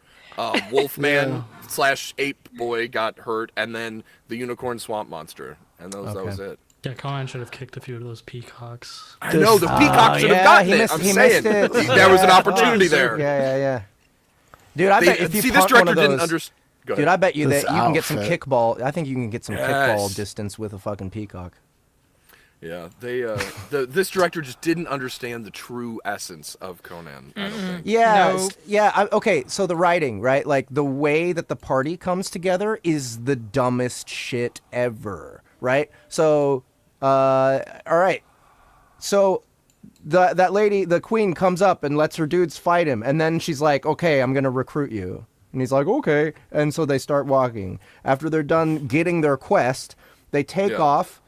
Wolfman / ape boy got hurt, and then the unicorn swamp monster. And that was it. Yeah, Conan should have kicked a few of those peacocks. I know the peacock should have gotten it. I'm saying there was an opportunity there. Yeah. Dude, I bet if you See, this punt one director of didn't those, understand. dude, I bet you This that you can get some outfit. kickball. I think you can get some Yes. kickball distance with a fucking peacock. Yeah, this director just didn't understand the true essence of Conan. I don't think. Yeah, Nope. Okay, so the writing, right? Like the way that the party comes together is the dumbest shit ever, right? So, all right. So that lady, the queen, comes up and lets her dudes fight him, and then she's like, "Okay, I'm gonna recruit you," and he's like, "Okay," and so they start walking. After they're done getting their quest, they take Yeah. off.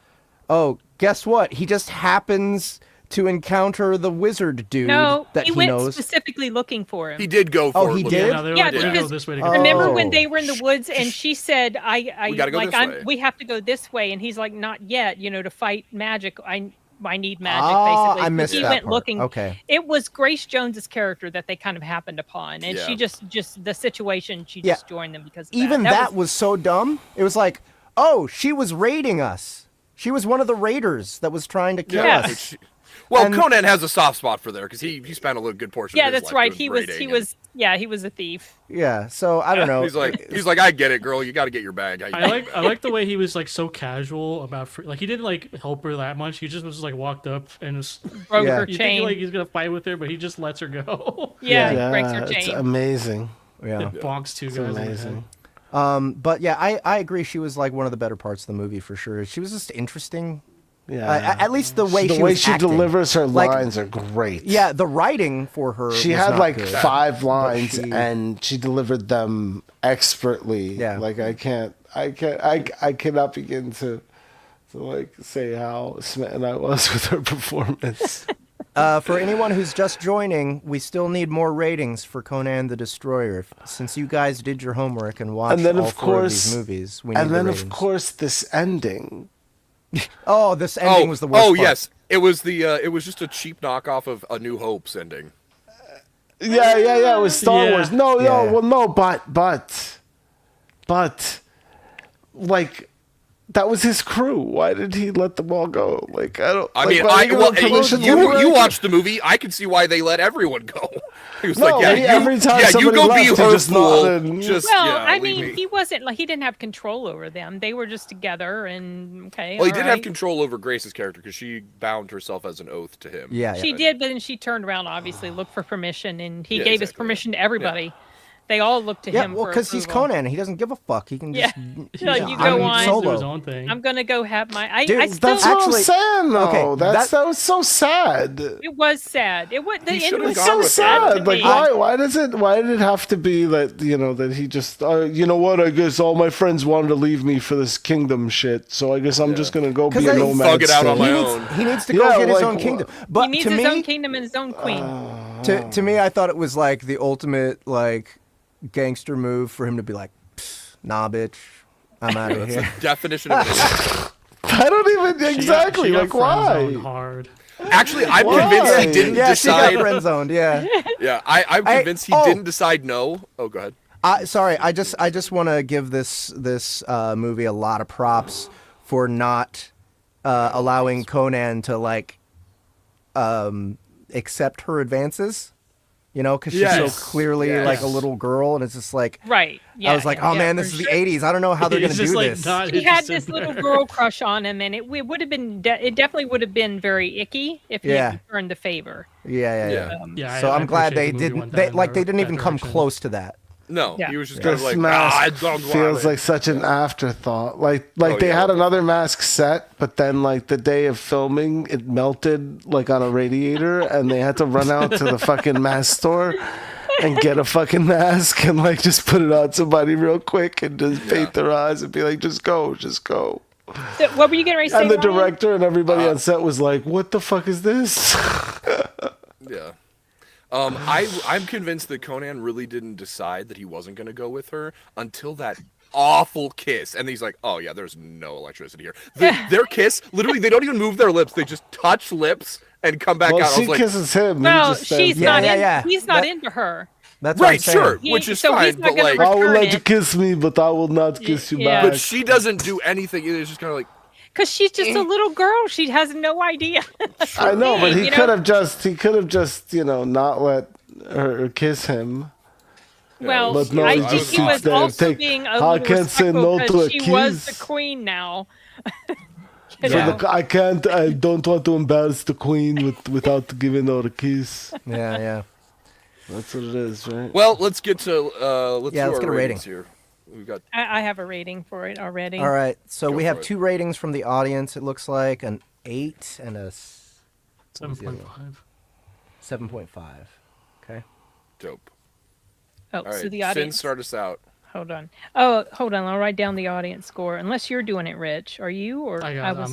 Oh, guess what? He just happens to encounter the wizard dude No, that he he went knows. specifically looking for him. He did go for it. he looking did? at Yeah, they were Yeah, like, we're gonna go because this way to go. remember Oh. when they were in the woods and she said, We gotta go like, this way. we have to go this way. And he's like, not yet, to fight magic. I need magic, Oh, basically. I So missed he that went part. looking. Okay. It was Grace Jones's character that they kind of happened upon. And she Yeah. just the situation, she Yeah. just joined them because of Even that. that was so dumb. It was like, oh, she was raiding us. She was one of the raiders that was trying to kill Yeah. us. Well, And- Conan has a soft spot for there because he spent a good portion. Yeah, of his that's life right. doing He was raiding he was a thief. Yeah, so I don't know. He's like, I get it, girl. You got to get your bag. I like the way he was like so casual about like he didn't like help her that much. He just was like walked up and was Broke Yeah. her you chain. think like he's gonna fight with her, but he just lets her go. yeah, Yeah. he breaks her It's chain. amazing. Yeah. Bonks two It's guys. in the head. amazing. But yeah, I agree. She was like one of the better parts of the movie for sure. She was just interesting. Yeah. At least the way the she way was she acting. delivers her Like, lines are great. Yeah, the writing for her. She was had not like good. 5 lines she- and she delivered them expertly. Yeah. Like I cannot begin to like say how smitten I was with her performance. For anyone who's just joining, we still need more ratings for Conan the Destroyer. Since you guys did your homework and watched And then, all of 4 of course- these movies, we need And the then ratings. of course this ending. Oh, this ending was the worst. Oh part. yes, it was it was just a cheap knockoff of A New Hope's ending. Yeah, it was Star Yeah. Wars. No, Yeah. well, no, but, like, that was his crew. Why did he let them all go? Like, I don't. I like, mean, why did he give them permission to leave? you watched the movie. I can see why they let everyone go. He was No, like, yeah, he- every time you somebody go left, be he her just fool. nodded. Just Well, yeah, I leave mean, me. he wasn't like he didn't have control over them. They were just together, and okay. Well, he all did have right. control over Grace's character because she bound herself as an oath to him. Yeah, She yeah. did, but then she turned around, obviously, looked for permission, and he Yeah, gave his exactly. permission to everybody. They all looked to Yeah, him well, for because he's approval. Conan. He doesn't give a fuck. He can Yeah. just. Yeah, you I'm go on. solo. Do his own thing. I'm gonna go have my. I Dude, still. That's what Actually- I'm saying, though. okay, that was so sad. It was sad. It was the He end should've was gone So with sad to sad. Like, me. why did it have to be that, that he just, you know what, I guess all my friends wanted to leave me for this kingdom shit, so I guess I'm just going to go be 'Cause a I nomad. thug it out on state. my He own. needs, he needs to go Yeah, get his like, own kingdom. But He needs to his me, own kingdom and his own queen. to me, I thought it was like the ultimate like gangster move for him to be like, "Psst, nah, bitch, I'm out of That's here. the definition of it. I don't even, exactly, She got like, friend-zoned why? hard. Actually, I'm Why? convinced he didn't Yeah, she got decide. friend zoned. Yeah. Yeah, I'm convinced he oh. didn't decide no. Oh, go ahead. Sorry, I just want to give this movie a lot of props for not allowing Conan to like accept her advances. Because she's Yes. so clearly Yes. like a little girl, and it's just like Right. Yeah. I was like, oh yeah, man, for this is the sure. '80s. I don't know how they're He's gonna just do like this. not He had interested this in little her. girl crush on him, and it would have been. It definitely would have been very icky if he Yeah. had returned the favor. Yeah. Yeah. Yeah, So I I'm glad they appreciate the movie didn't. went They that like they didn't that even come direction. close to that. No, Yeah. he was just kind This of like, mask I don't want feels it. like such an afterthought. Like Oh, they yeah. had another mask set, but then like the day of filming, it melted like on a radiator, and they had to run out to the fucking mask store and get a fucking mask and like just put it on somebody real quick and just paint their eyes and be like, just go. So, what were you getting ready to say? And the Ryan? director and everybody on set was like, what the fuck is this? Yeah. I'm convinced that Conan really didn't decide that he wasn't going to go with her until that awful kiss. And he's like, oh, yeah, there's no electricity here. Their kiss, literally, they don't even move their lips. They just touch lips and come back Well, out. I she was like, kisses him. He Well, just she's says, Yeah, not. yeah. He's not That- into her. That's what I'm right, saying. sure, He- which is so he's fine. not But gonna like, re- I will Return let it. you kiss me, but I will not kiss you Yeah. back. but she doesn't do anything. It's just kind of like, Because she's just a little girl. She has no idea. I know, but he You know? could have just, not let her kiss him. Well, But no, I he think just he sits was there and also take- being a I little can't say respectful no to because a she was the kiss. queen now. Yeah. I don't want to embarrass the queen without giving her a kiss. Yeah. That's what it is, right? well, let's get to let's Yeah, do let's our get a rating. ratings here. We've got I have a rating for it already. All right. So Go we for have it. 2 ratings from the audience. It looks like an 8 and a 7.5. 7.5. Okay. dope. Oh, All right, so the Finn, audience. start us out. Hold on. Oh, hold on. I'll write down the audience score. Unless you're doing it, Rich. Are you or I got.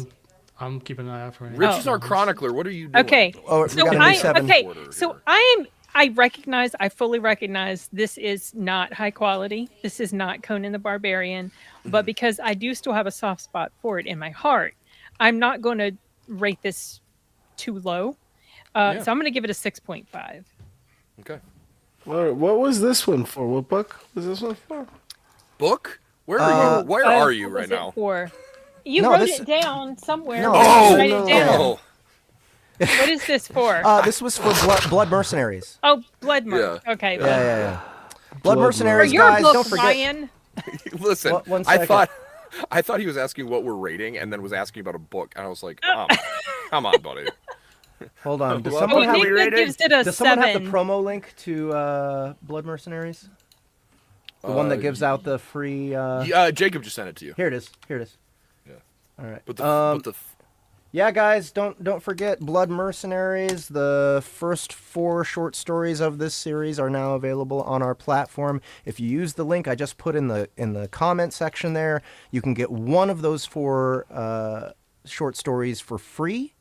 I'm keeping an eye out for any. Rich is our chronicler. What are you doing? Okay. Oh, we So got a new 7. I fully recognize this is not high quality. This is not Conan the Barbarian, but because I do still have a soft spot for it in my heart, I'm not going to rate this too low. So I'm going to give it a 6.5. Okay. What was this one for? What book was this one for? Book? Where are you? Where are you What right was it now? for? You No, wrote this- it down somewhere. No. Oh, Write it down. no. What is this for? This was for Blood Mercenaries. Oh, Blood Mark. Okay. Yeah. Blood For Mercenaries, your guys, book, don't forget. Ryan. Listen, One I second. thought he was asking what we're rating, and then was asking about a book, and I was like, come on, buddy. Hold on. Does Well, someone have, Nick rated? gives it a does someone have the 7. promo link to Blood Mercenaries? The one that gives out the free. Jacob just sent it to you. Here it is. Yeah. All right. But the Yeah, guys, don't forget Blood Mercenaries. The first 4 short stories of this series are now available on our platform. If you use the link I just put in the comment section there, you can get one of those 4 short stories for free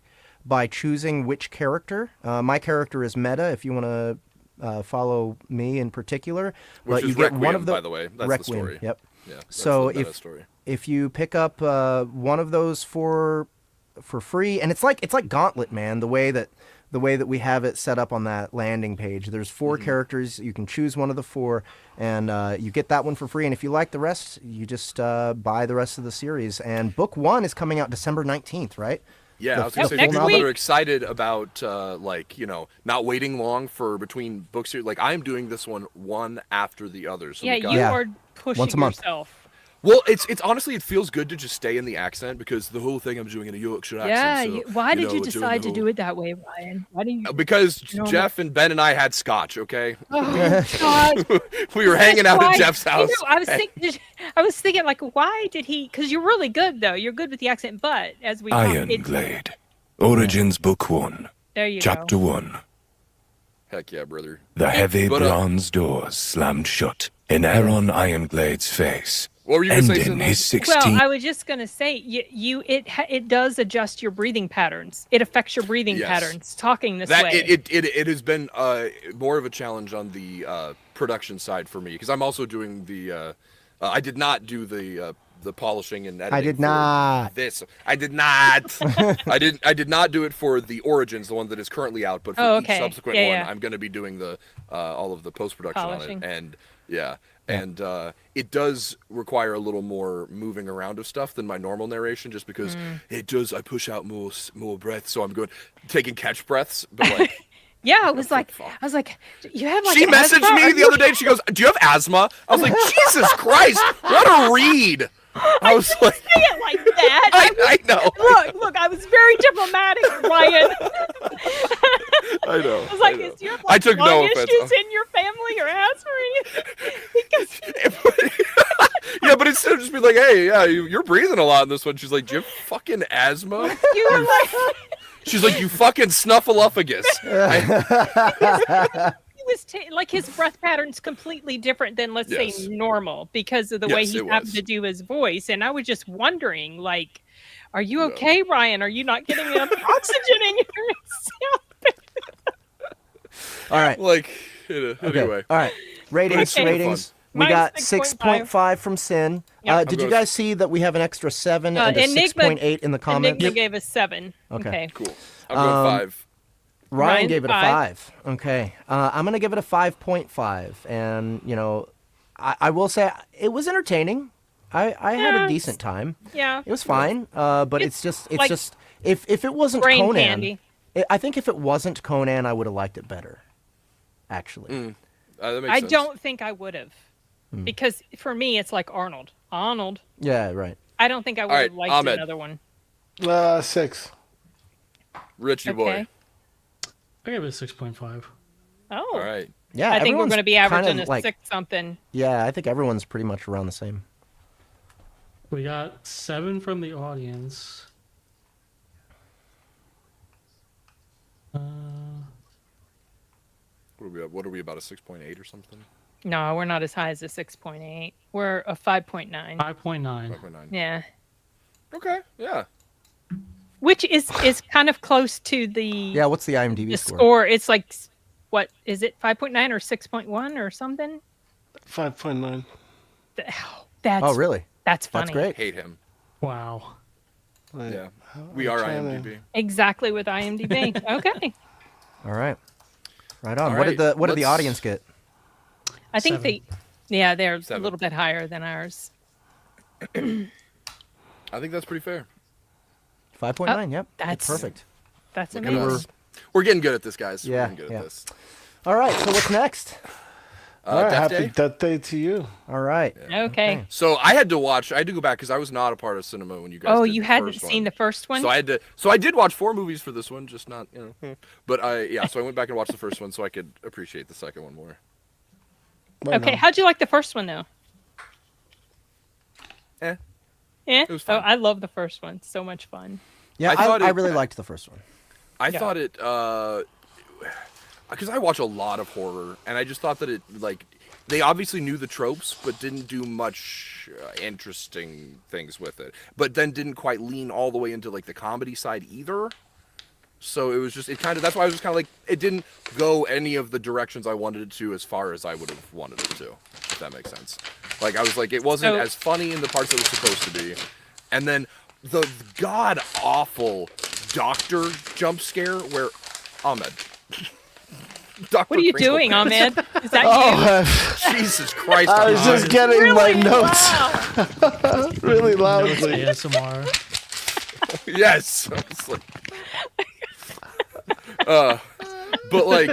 by choosing which character. My character is Meta. If you want to follow me in particular, which but you is get Requiem, one of the by the way. That's Requiem. the story. Yep. Yeah. That's So the meta story. if you pick up one of those for free, and it's like Gauntlet, man, the way that we have it set up on that landing page. There's 4 characters. You can choose one of the 4, and you get that one for free. And if you like the rest, you just buy the rest of the series. And book 1 is coming out December 19th, right? Yeah, I was the gonna say next people that week. are excited about not waiting long for between books. Like I'm doing this one after the other. So Yeah, we got, you Yeah. are pushing Once a month. yourself. Well, it's honestly it feels good to just stay in the accent because the whole thing I'm doing in a Yorkshire Yeah. accent. So, Why did you doing decide the to do it that way, Ryan? Why do you? Because know, Jeff and Ben and I had scotch. Okay, Oh God! we were hanging out Why- at Jeff's I house. know, I was thinking, like, why did he? Because you're really good, though. You're good with the accent, but as we talk, Ironblade. Origins Book 1. there you Chapter go. 1. Heck yeah, brother. The heavy But, bronze doors slammed shut in Aaron Ironblade's face, What were you gonna say? ending Cindy? his 16. Well, I was just gonna say, it does adjust your breathing patterns. It affects your breathing Yes. patterns. Talking this That way. it has been more of a challenge on the production side for me because I'm also doing the I did not do the polishing and editing. I did for not. This I did not. I did not do it for the Origins, the one that is currently out, but for Oh, each okay. subsequent Yeah, one, yeah. I'm going to be doing the all of the post production on Polishing. it, and and it does require a little more moving around of stuff than my normal narration, just because it does. I push out more breath, so I'm taking catch breaths, but like. Yeah, I was like, you have like. She messaged asthma? me Are the you other day and she goes, "Do you have asthma?" I was like, "Jesus Christ, what a read!" I was like, say it like that. I know. Look, I was very diplomatic, Ryan. I know. I was like, I know. do you have I like took lung no offense. issues in your family or asthma? Because Yeah, but instead of just being like, "Hey, yeah, you're breathing a lot in this one," she's like, "Do you have fucking asthma?" you were like, She's like, "You fucking snuffleupagus." he was like his breath pattern's completely different than let's Yes. say normal because of the way Yes, he it happened was. to do his voice, and I was just wondering, like, are you okay, Ryan? Are you not getting enough oxygen in yourself? All right. Like, Okay. anyway. All right. Ratings. Okay. Ratings. We Mine's got 6.5. 6.5 from Sin. Yep. Did I'm you going- guys see that we have an extra 7 and a Enigma- 6.8 in the comments? Enigma gave us 7. Okay. Cool. I'm going 5. Ryan Ryan's gave it a 5. 5. Okay. I'm going to give it a 5.5. And, I will say it was entertaining. I had a Yeah, decent time. Yeah. It was fine. But It's it's like just, if it wasn't brain Conan, candy. I think if it wasn't Conan, I would have liked it better, actually. That makes I sense. don't think I would have. Because for me, it's like Arnold. Yeah, right. I don't think I would All have right, liked Ahmed. another one. 6. Richie Okay. boy. I gave it a 6.5. Oh. All right. Yeah, I think we're everyone's going to be kinda averaging a like, 6 something. Yeah, I think everyone's pretty much around the same. We got 7 from the audience. What are we about a 6.8 or something? No, we're not as high as a 6.8. We're a 5.9. 5.9. 5.9. Yeah. Okay. Yeah. which is kind of close to the Yeah, what's the IMDb the score? score. It's like, what is it, 5.9 or 6.1 or something? 5.9. That's Oh, really? That's funny. That's great. Hate him. Wow. Yeah. We are IMDb. Exactly with IMDb. Okay. All right. Right on. All What did right, the let's- audience get? I think 7. they're 7. a little bit higher than ours. I think that's pretty fair. 5.9. Yep. that's- perfect. That's Look at amazing. us. We're getting good at this, guys. Yeah, We're getting good yeah. at this. All right. So what's next? All right, Death happy Day? Death Day to you. All right. Okay. So I had to go back because I was not a part of Cynema when you guys. Oh, did you the hadn't first seen one. the first one? So I did watch 4 movies for this one, just not, But so I went back and watched the first one so I could appreciate the second one more. Okay. How'd you like the first one though? Eh. Yeah. It was fun. Oh, I love the first one. So much fun. Yeah, I thought I it- really liked the first one. I Yeah. thought it because I watch a lot of horror, and I just thought that it they obviously knew the tropes, but didn't do much interesting things with it. But then didn't quite lean all the way into like the comedy side either. So it was just that's why I was just kind of like it didn't go any of the directions I wanted it to as far as I would have wanted it to. If that makes sense. Like I was like it wasn't So- as funny in the parts that it was supposed to be, and then the god awful doctor jump scare where Ahmed. Dr. What are you Crinkle doing, Pants. Ahmed? Is that Jesus Christ! I was Ahmed. just getting you? my Really? notes Wow. really Notes loudly. ASMR. Yes. I was like, but like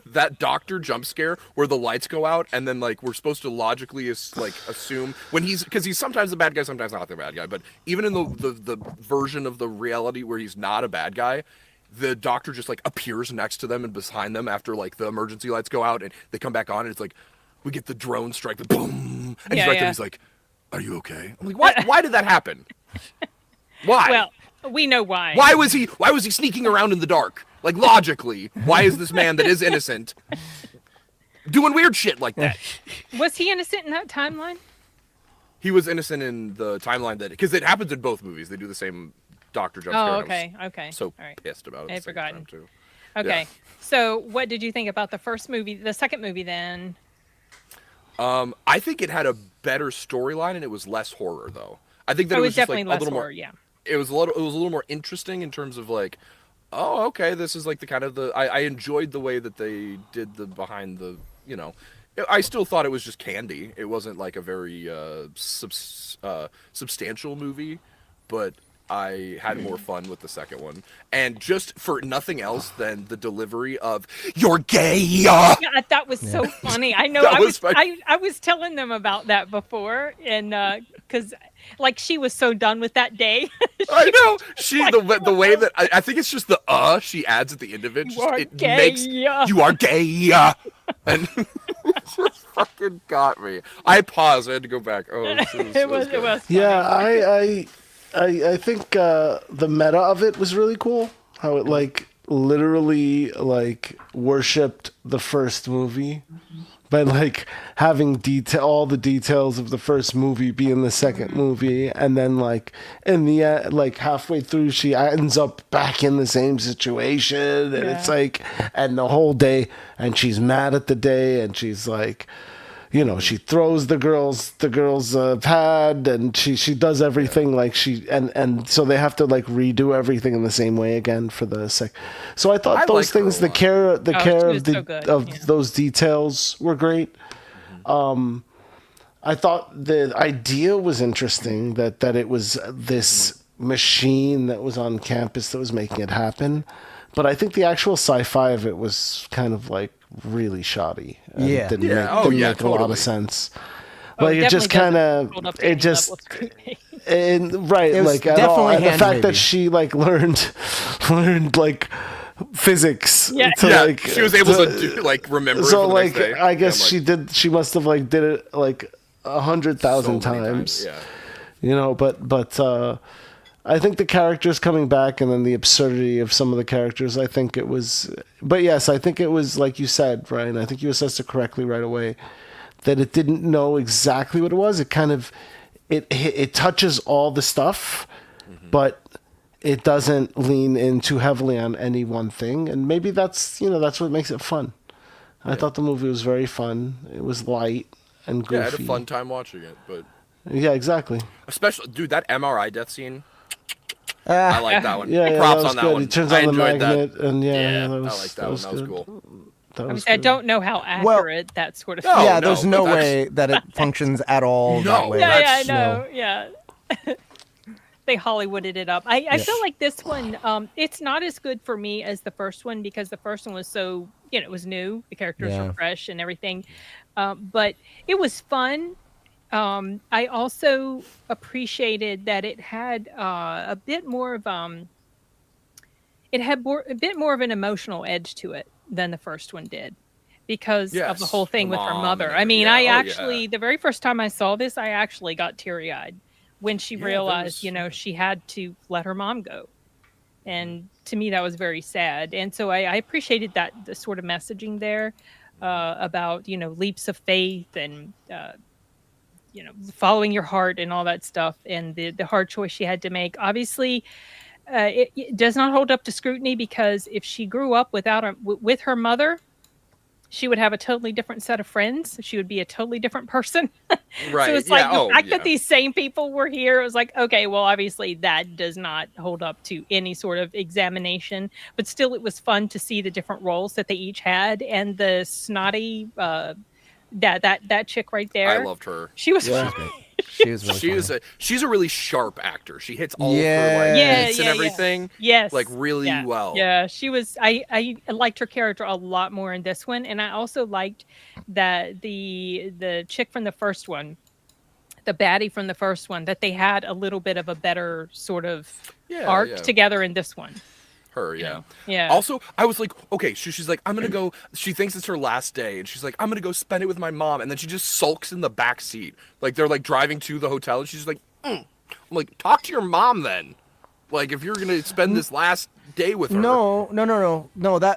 that doctor jump scare where the lights go out and then like we're supposed to logically assume when because he's sometimes the bad guy, sometimes not the bad guy. But even in the version of the reality where he's not a bad guy, the doctor just like appears next to them and behind them after like the emergency lights go out and they come back on and it's like we get the drone strike, the boom, and he's Yeah, right there. yeah. He's like, "Are you okay?" I'm like, "Why? Why did that happen? Why? Well, we know why. Why was he sneaking around in the dark? Like logically, why is this man that is innocent doing weird shit like that? Was he innocent in that timeline? He was innocent in the timeline because it happens in both movies. They do the same doctor jump scare. Oh, and I was okay. So All right. pissed about it. I at had the same forgotten. time, too. Okay. Yeah. So, what did you think about the first movie? The second movie, then? I think it had a better storyline and it was less horror though. I think that Oh, it it was was just definitely like a less little horror. more. Yeah. It was a little more interesting in terms of like, oh, okay, this is like the kind of I enjoyed the way that they did the behind the, I still thought it was just candy. It wasn't like a very substantial movie, but I had more fun with the second one. And just for nothing else than the delivery of "You're gay." Yeah, that was so funny. I know. That I was was funny. I was telling them about that before, and because like she was so done with that day. I know the way that I think it's just the she adds at the end of it. You are It gay. makes you are gay, and it just fucking got me. I paused. I had to go back. Oh, it was good. funny. Yeah, I think the meta of it was really cool. How it like literally like worshipped the first movie by like having all the details of the first movie be in the second movie, and then like in the end, like halfway through she ends up back in the same situation, and it's like, and the whole day, and she's mad at the day, and she's like, she throws the girls pad, and she does everything like she and so they have to like redo everything in the same way again for the sec. So I thought I those like her things, a the lot. care she of was the so good, of yeah. those details were great. I thought the idea was interesting that it was this machine that was on campus that was making it happen. But I think the actual sci-fi of it was kind of like really shoddy. And Yeah. didn't Yeah. make, Oh, didn't yeah, make a lot totally. of sense. Oh, Like it just definitely kind doesn't of hold up to it any just level of scrutiny. and right It was like at all. definitely And the fact hand-wavy. that she like learned like physics Yeah. to Yeah, like she was able to do, like remember. so it for the like next day. I guess Yeah, I'm like, she must have like did it like 100,000 so many times. Yeah. But I think the characters coming back and then the absurdity of some of the characters, I think it was, but yes, I think it was like you said, Ryan, I think you assessed it correctly right away, that it didn't know exactly what it was. It kind of, it touches all the stuff, but it doesn't lean in too heavily on any one thing, and maybe that's what makes it fun. I thought the movie was very fun. It was light and goofy. Yeah, I had a fun time watching it, but yeah, exactly. especially dude, that MRI death scene. I like that one. Yeah, Props that was on that good. one. He turns I on the enjoyed magnet, that. and Yeah, that was, I like that one. That was cool. That was I good. don't know how accurate that sort of No, thing. Yeah, no, there's but no that's- way that it functions at all that No, way. Yeah, yeah, I That's- know. Yeah. They Hollywooded it up. I feel like this one, it's not as good for me as the first one because the first one was so, it was new. The characters Yeah. were fresh and everything. But it was fun. I also appreciated that it had a bit more of a bit more of an emotional edge to it than the first one did because of the Yes, whole thing the with her mom mother. and I mean, everything. I Yeah. actually, the very first time I saw this, I actually got teary-eyed when she realized, there's- she had to let her mom go. And to me, that was very sad. And so I appreciated the sort of messaging there about, leaps of faith and, following your heart and all that stuff and the hard choice she had to make. Obviously, it does not hold up to scrutiny because if she grew up with her mother, she would have a totally different set of friends. She would be a totally different person. Right. So it's like the fact yeah. that these same people were here, it was like, okay, well, obviously that does not hold up to any sort of examination, but still it was fun to see the different roles that they each had. And the snotty, that chick right there. I loved her. She was She's great. She was really funny. She's a really sharp actor. She hits all Yeah. of her Yeah, beats yeah, and everything. Yes. Like really Yeah. well. Yeah, she was I liked her character a lot more in this one. And I also liked that the chick from the first one, the baddie from the first one, that they had a little bit of a better sort of arc together in this one. Her, yeah. Yeah. Also, I was like, okay, she's like, I'm gonna go. She thinks it's her last day, and she's like, I'm gonna go spend it with my mom, and then she just sulks in the back seat. Like they're like driving to the hotel, and she's like, I'm like, talk to your mom then. Like if you're gonna spend this last day with her. No.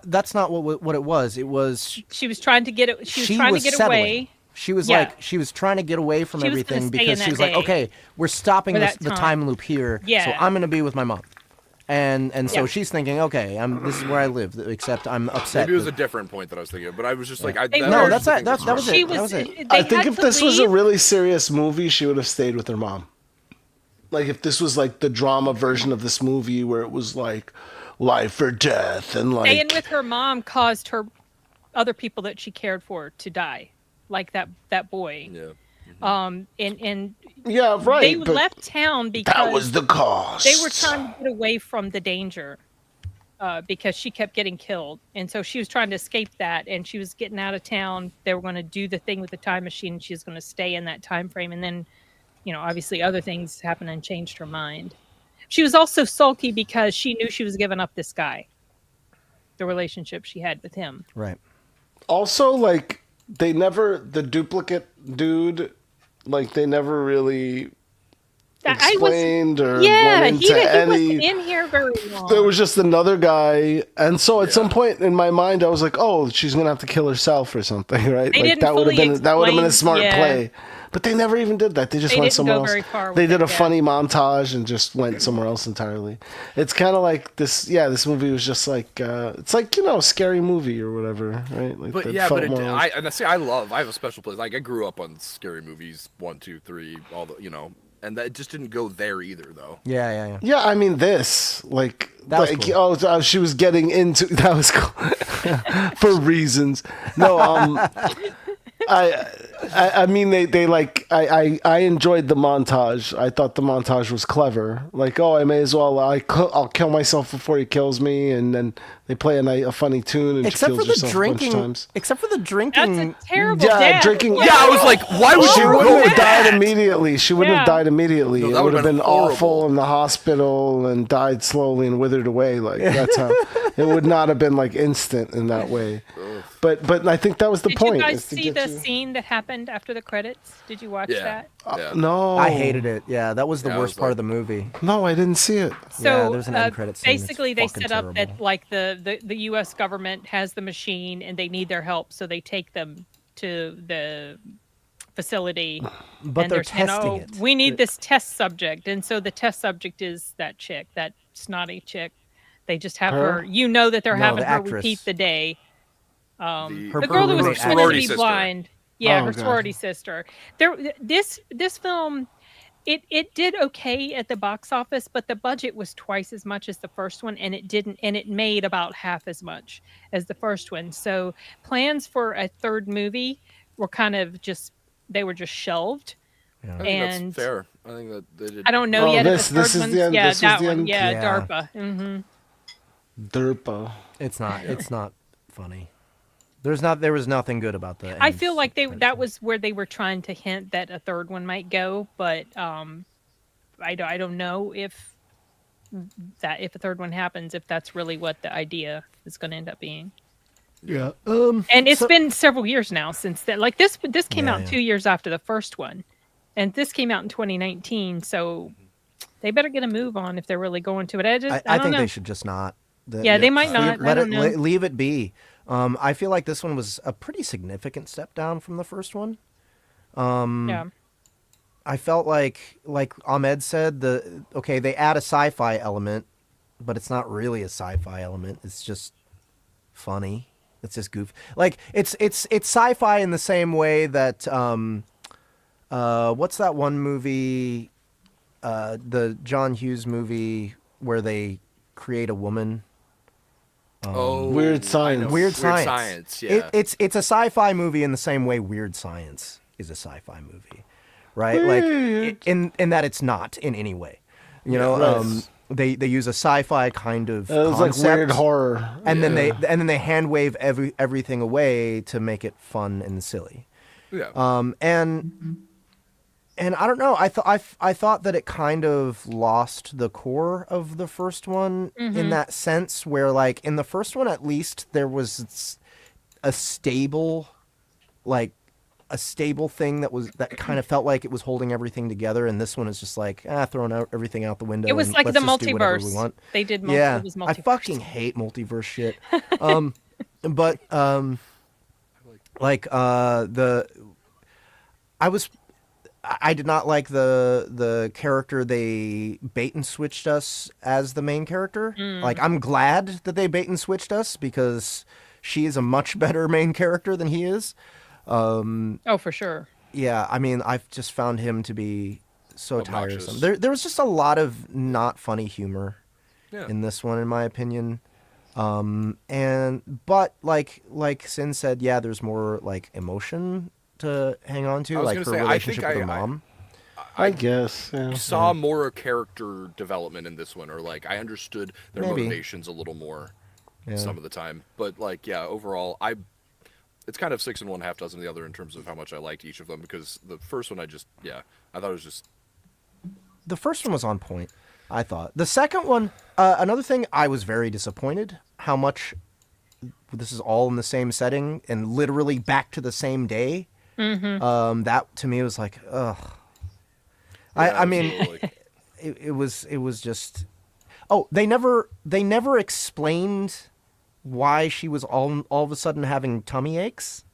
That's not what it was. It was she was trying to get it. She was trying to get settling. away. She was Yeah. like, she was trying to get away from She was gonna everything stay in because that she was like, day. okay, we're stopping For the that time loop here. Yeah. So I'm going to be with my mom. And so Yeah. she's thinking, okay, this is where I live, except I'm upset. Maybe it was a with- different point that I was thinking of, but I was just like, They that were- was that's the it. thing That was smart. it. She That was it. they I think had if to this was a leave. really serious movie, she would have stayed with her mom. Like if this was like the drama version of this movie where it was like life or death and like Staying with her mom caused her other people that she cared for to die, like that boy. Yeah. And yeah, right. they but left town because that was the cost. they were trying to get away from the danger because she kept getting killed, and so she was trying to escape that, and she was getting out of town. They were going to do the thing with the time machine, and she was going to stay in that time frame, and then obviously other things happened and changed her mind. She was also sulky because she knew she was giving up this guy, the relationship she had with him. Right. Also, like the duplicate dude, like they never really explained or yeah, went he into any. wasn't in here very long. There was just another guy, and so at some point in my mind, I was like, "Oh, she's gonna have to kill herself or something, right?" They like didn't that would have fully been a explain- smart yeah. play, but they never even did that. They just They went didn't somewhere go else. very far They with did it, a yeah. funny montage and just went somewhere else entirely. It's kind of like this. Yeah, this movie was just like it's like a scary movie or whatever, right? Like But that yeah, felt but more like- I have a special place. Like I grew up on scary movies, 1, 2, 3, all the and that just didn't go there either, though. Yeah. Yeah, I mean this, like, That was cool. she was getting into that was cool for reasons. No, I mean they like I enjoyed the montage. I thought the montage was clever. Like, I may as well I'll kill myself before he kills me, and then they play a funny tune and Except she for kills the herself a bunch of drinking. times. Except for the drinking. That's a terrible Yeah, death. drinking- Yeah, I was like, why would She you wouldn't go have with died that? immediately. She wouldn't have Yeah. died immediately. No, It that would have would've been been horrible. awful in the hospital and died slowly and withered away. Like that's how it would not have been like instant in that way. But I think that was the Did point. you guys is to see get the you- scene that happened after the credits? Did you watch Yeah. that? Yeah. No, I hated it. Yeah, that was the Yeah, I worst was part like- of the movie. No, I didn't see it. So there's an end credit scene. It's basically, they fucking set up that terrible. like the U.S. government has the machine and they need their help, so they take them to the facility. But and they're saying, testing oh, it. we need this test subject. And so the test subject is that chick, that snotty chick. They just have her. You know that they're No, having the her actress. repeat the day. The The girl that was roommate pretending to sorority be sister. blind. Yeah, Oh, her God. sorority sister. This film, it did okay at the box office, but the budget was twice as much as the first one, and it made about half as much as the first one. So plans for a third movie were kind of just shelved. Yeah. I think And that's fair. I think that they did. I don't know Oh, yet this- if the this third is one's the end- yeah, this was that the one. end? Yeah, Yeah. DARPA. Mm-hmm. Derpa. It's not funny. There was nothing good about the I end feel like sequence. that was where they were trying to hint that a third one might go, but I don't know if a third one happens, if that's really what the idea is going to end up being. Yeah. And it's been several years now since that. Like this came Yeah, out yeah. 2 years after the first one, and this came out in 2019. So they better get a move on if they're really going to it. I I think know. they should just not. They might not. I don't know. Leave it be. I feel like this one was a pretty significant step down from the first one. Yeah. I felt like Ahmed said, they add a sci-fi element, but it's not really a sci-fi element. It's just funny. It's just goof. Like it's sci-fi in the same way that what's that one movie, the John Hughes movie where they create a woman? Weird Science. Weird Science. Yeah. It's a sci-fi movie in the same way Weird Science is a sci-fi movie, right? Like in that it's not in any way. You know, Right. they use a sci-fi kind of It was like concept, weird horror. and then they hand wave everything away to make it fun and silly. Yeah. And I don't know. I thought that it kind of lost the core of the first one in that sense, where like in the first one at least there was a stable thing that kind of felt like it was holding everything together, and this one is just like throwing everything out the window. It was and like let's the just do whatever we multiverse. want. They did Yeah, it was multiverse. I fucking hate multiverse shit. But I did not like the character they bait and switched us as the main character. Like, I'm glad that they bait and switched us because she is a much better main character than he is. Oh, for sure. Yeah, I mean, I've just found him to be so Obnoxious. tiresome. There was just a lot of not funny humor Yeah. in this one, in my opinion. But like Sin said, yeah, there's more like emotion to hang on to, I was like gonna her say, I relationship think with her I- mom. I guess. Yeah. You saw more character development in this one, or like I understood their Maybe. motivations a little more Yeah. some of the time. But like, yeah, overall, it's kind of 6 and 1/2 dozen the other in terms of how much I liked each of them, because the first one I thought it was just The first one was on point, I thought. The second one, another thing, I was very disappointed how much this is all in the same setting and literally back to the same day. That to me was like, ugh. I mean, absolutely. it was just. Oh, they never explained why she was all of a sudden having tummy aches,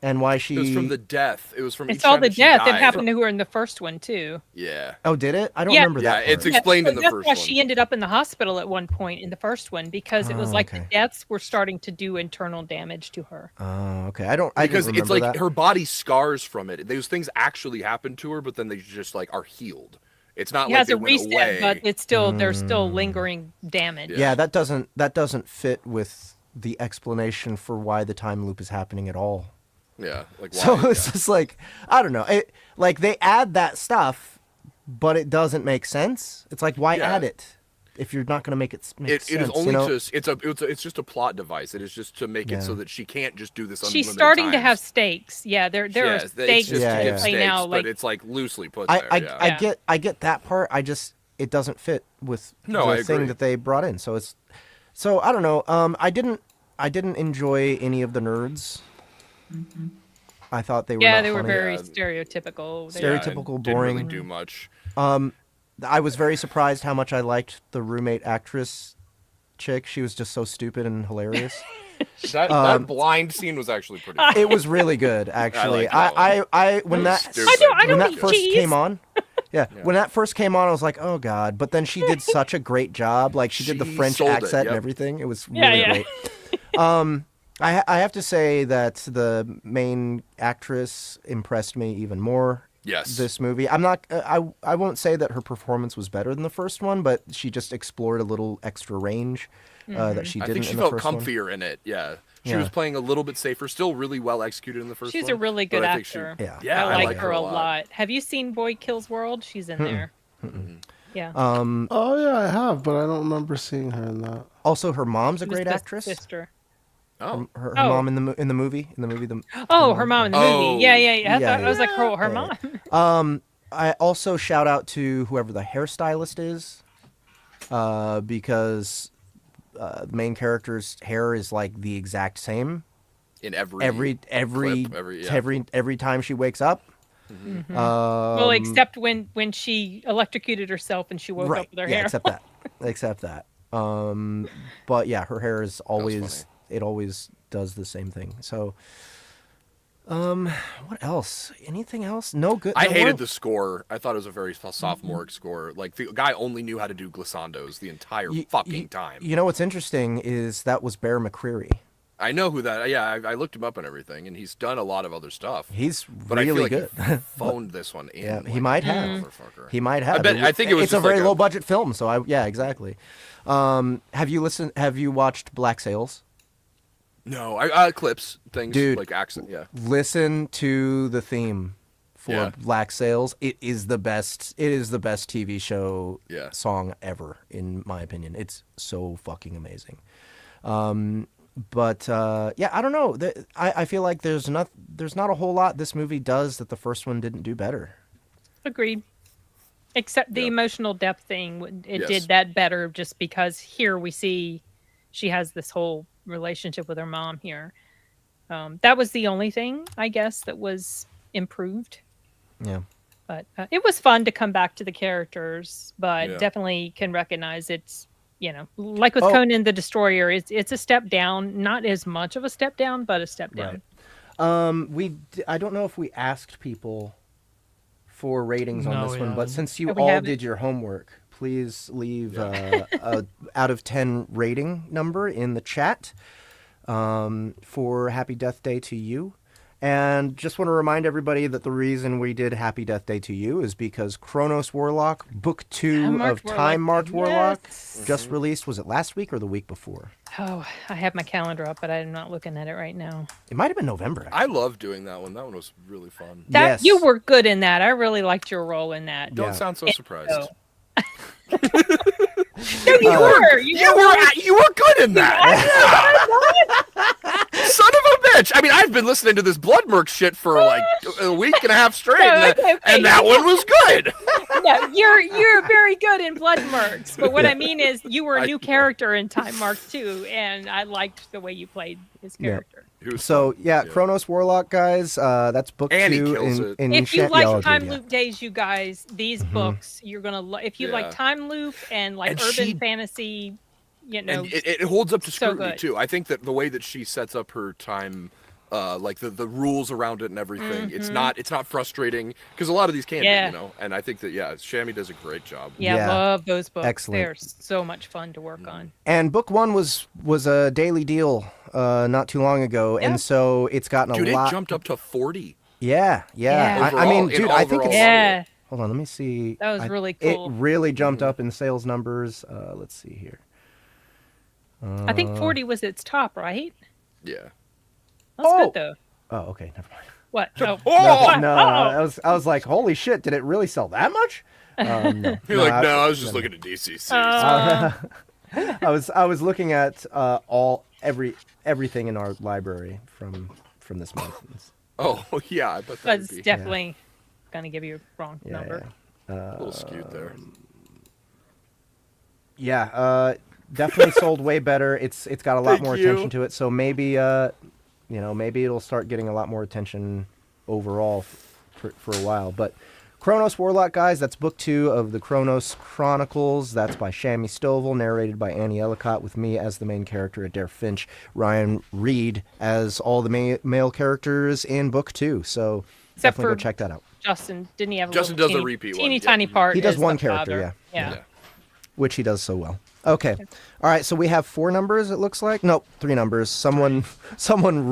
and why she. It was from the death. It was from. It's each all time the that she death that died. happened to her in the first one too. Yeah. Oh, did it? I don't Yeah. remember Yeah, that. it's part. explained in so the that's first why one. she ended up in the hospital at one point in the first one, because it was Oh, like okay. the deaths were starting to do internal damage to her. Oh, okay. I Because didn't it's remember like that. her body scars from it. Those things actually happened to her, but then they just like are healed. It's not He like has they a went reset, away. but it's still there's still lingering damage. Yeah, that doesn't fit with the explanation for why the time loop is happening at all. Yeah, like why? So it's just like, I don't know. Like they add that stuff, but it doesn't make sense. It's like, why Yeah. add it if you're not going to make it make It sense? is only you know? just it's just a plot device. It is just to make it so Yeah. that she can't just do this. She's unlimited starting to times. have stakes. Yeah, there are It's stakes just Yeah, to yeah. give play stakes, now. Like but it's like loosely put I there. I Yeah. I get that part. It doesn't fit with No, the I thing agree. that they brought in. So I don't know. I didn't enjoy any of the nerds. I thought they were yeah, not they were funny. very Yeah. stereotypical. Stereo- Yeah, and stereotypical, didn't really boring. do much. I was very surprised how much I liked the roommate actress chick. She was just so stupid and hilarious. That blind scene was actually pretty funny. It was really good, actually. I like when that I don't when that eat first cheese. came on, when that first came on, I was like, oh god. But then she did such a great job. Like she did the She French sold it, accent and yep. everything. It was Yeah, really yeah. great. I have to say that the main actress impressed me even more. Yes. This movie. I'm not. I won't say that her performance was better than the first one, but she just explored a little extra range that she I didn't think she in the felt first one. comfier in it. Yeah. She Yeah. was playing a little bit safer, still really well executed in the first She's one. a really good but I think she- actor. Yeah. I I like her a lot. lot. Have you seen Boy Kills World? She's in there. Yeah. Oh yeah, I have, but I don't remember seeing her in that. Also, her mom's a She was great the actress. Sister. Oh. Her Oh. mom in the movie. Oh, her mom in the Oh. movie. Yeah. I was like, Yeah. her mom. I also shout out to whoever the hairstylist is, because the main character's hair is like the exact same In every every clip, time she wakes up. Well, except when she electrocuted herself and she woke Right. up with her Yeah, hair. except that. But yeah, her hair is always funny. it always does the same thing. So, what else? Anything else? No good. I there hated weren't- the score. I thought it was a very sophomoric score. Like the guy only knew how to do glissandos the entire fucking time. You know what's interesting is that was Bear McCreary. I know who that. Yeah, I looked him up and everything, and he's done a lot of other stuff. He's But really I feel like good. he phoned this one in. Yeah, he like might a have. motherfucker. He might have. I think it was It's a just very like low budget film, so yeah, exactly. Have you watched Black Sails? No, I clips things Dude. like accent. Yeah, Listen to the theme for Yeah. Black Sails. It is the best. It is the best TV show song ever, in my opinion. It's so fucking amazing. But yeah, I don't know. I feel like there's not a whole lot this movie does that the first one didn't do better. Agreed. Except the Yeah. emotional depth thing, it Yes. did that better just because here we see she has this whole relationship with her mom here. That was the only thing, I guess, that was improved. Yeah. But it was fun to come back to the characters, but Yeah. definitely can recognize it's, like with Oh. Conan the Destroyer, it's a step down, not as much of a step down, but a step down. Right. I don't know if we asked people for ratings on No, this we one, but haven't. since you Oh, we all haven't. did your homework, please leave a out of 10 rating number in the chat for Happy Death Day to You. And just want to remind everybody that the reason we did Happy Death Day to You is because Chronos Warlock, Book 2 Time-marked of Time Marked Warlock, Yes. just released. Was it last week or the week before? Oh, I have my calendar up, but I'm not looking at it right now. It might have been November. I love doing that one. That one was really fun. That Yes. you were good in that. I really liked your role in that. Don't Yeah. sound so surprised. No, you were. You were good in that. Son of a bitch! I mean, I've been listening to this Blood Merc shit for like a week and a half straight, and that one was good. No, you're very good in Blood Mercs. But what I mean is, you were a new character in Time Marked too, and I liked the way you played his character. It was So fun. yeah, Chronos Warlock, guys. That's book And he 2 kills it. in If you yeah, like I'll agree, Time yeah. Loop Days, you guys, these books you're gonna. If you like Yeah. Time Loop and like And urban she- fantasy, And it holds up to so scrutiny good. too. I think that the way that she sets up her time, like the rules around it and everything, it's not frustrating because a lot of these can Yeah. be, And I think that Shammy does a great job. yeah, Yeah. love those books. Excellent. They're so much fun to work on. And book 1 was a daily deal not too long ago, Yeah. and so it's gotten Dude, a lot. it jumped up to 40. Yeah. Yeah. I mean, Overall, in dude, I think overall it's. Yeah, Hold on, let me see. That was really It cool. really jumped up in sales numbers. Let's see here. I think 40 was its top, right? Yeah. That's Oh! good though. Oh, okay, never mind. What? Oh, Oh! No, I was like, holy shit, did it really sell that much? No. You're like, no, I was just looking at DCC. I was looking at everything in our library from this month. Oh yeah, I bet that That's would be definitely gonna give you a wrong Yeah, number. a little skewed there. yeah. Definitely sold way better. It's got a lot Thank more you. attention to it. So maybe maybe it'll start getting a lot more attention overall for a while. But Kronos Warlock, guys, that's book 2 of the Kronos Chronicles. That's by Shammy Stovall, narrated by Annie Ellicott, with me as the main character, Adair Finch, Ryan Reed as all the male characters in book 2. So Except definitely for go check that out. Justin, didn't he have Justin does a repeat one. teeny tiny part? He does as one the character, father. yeah. Which he does so well. Okay. All right, so we have 4 numbers, it looks like. Nope, 3 numbers. Someone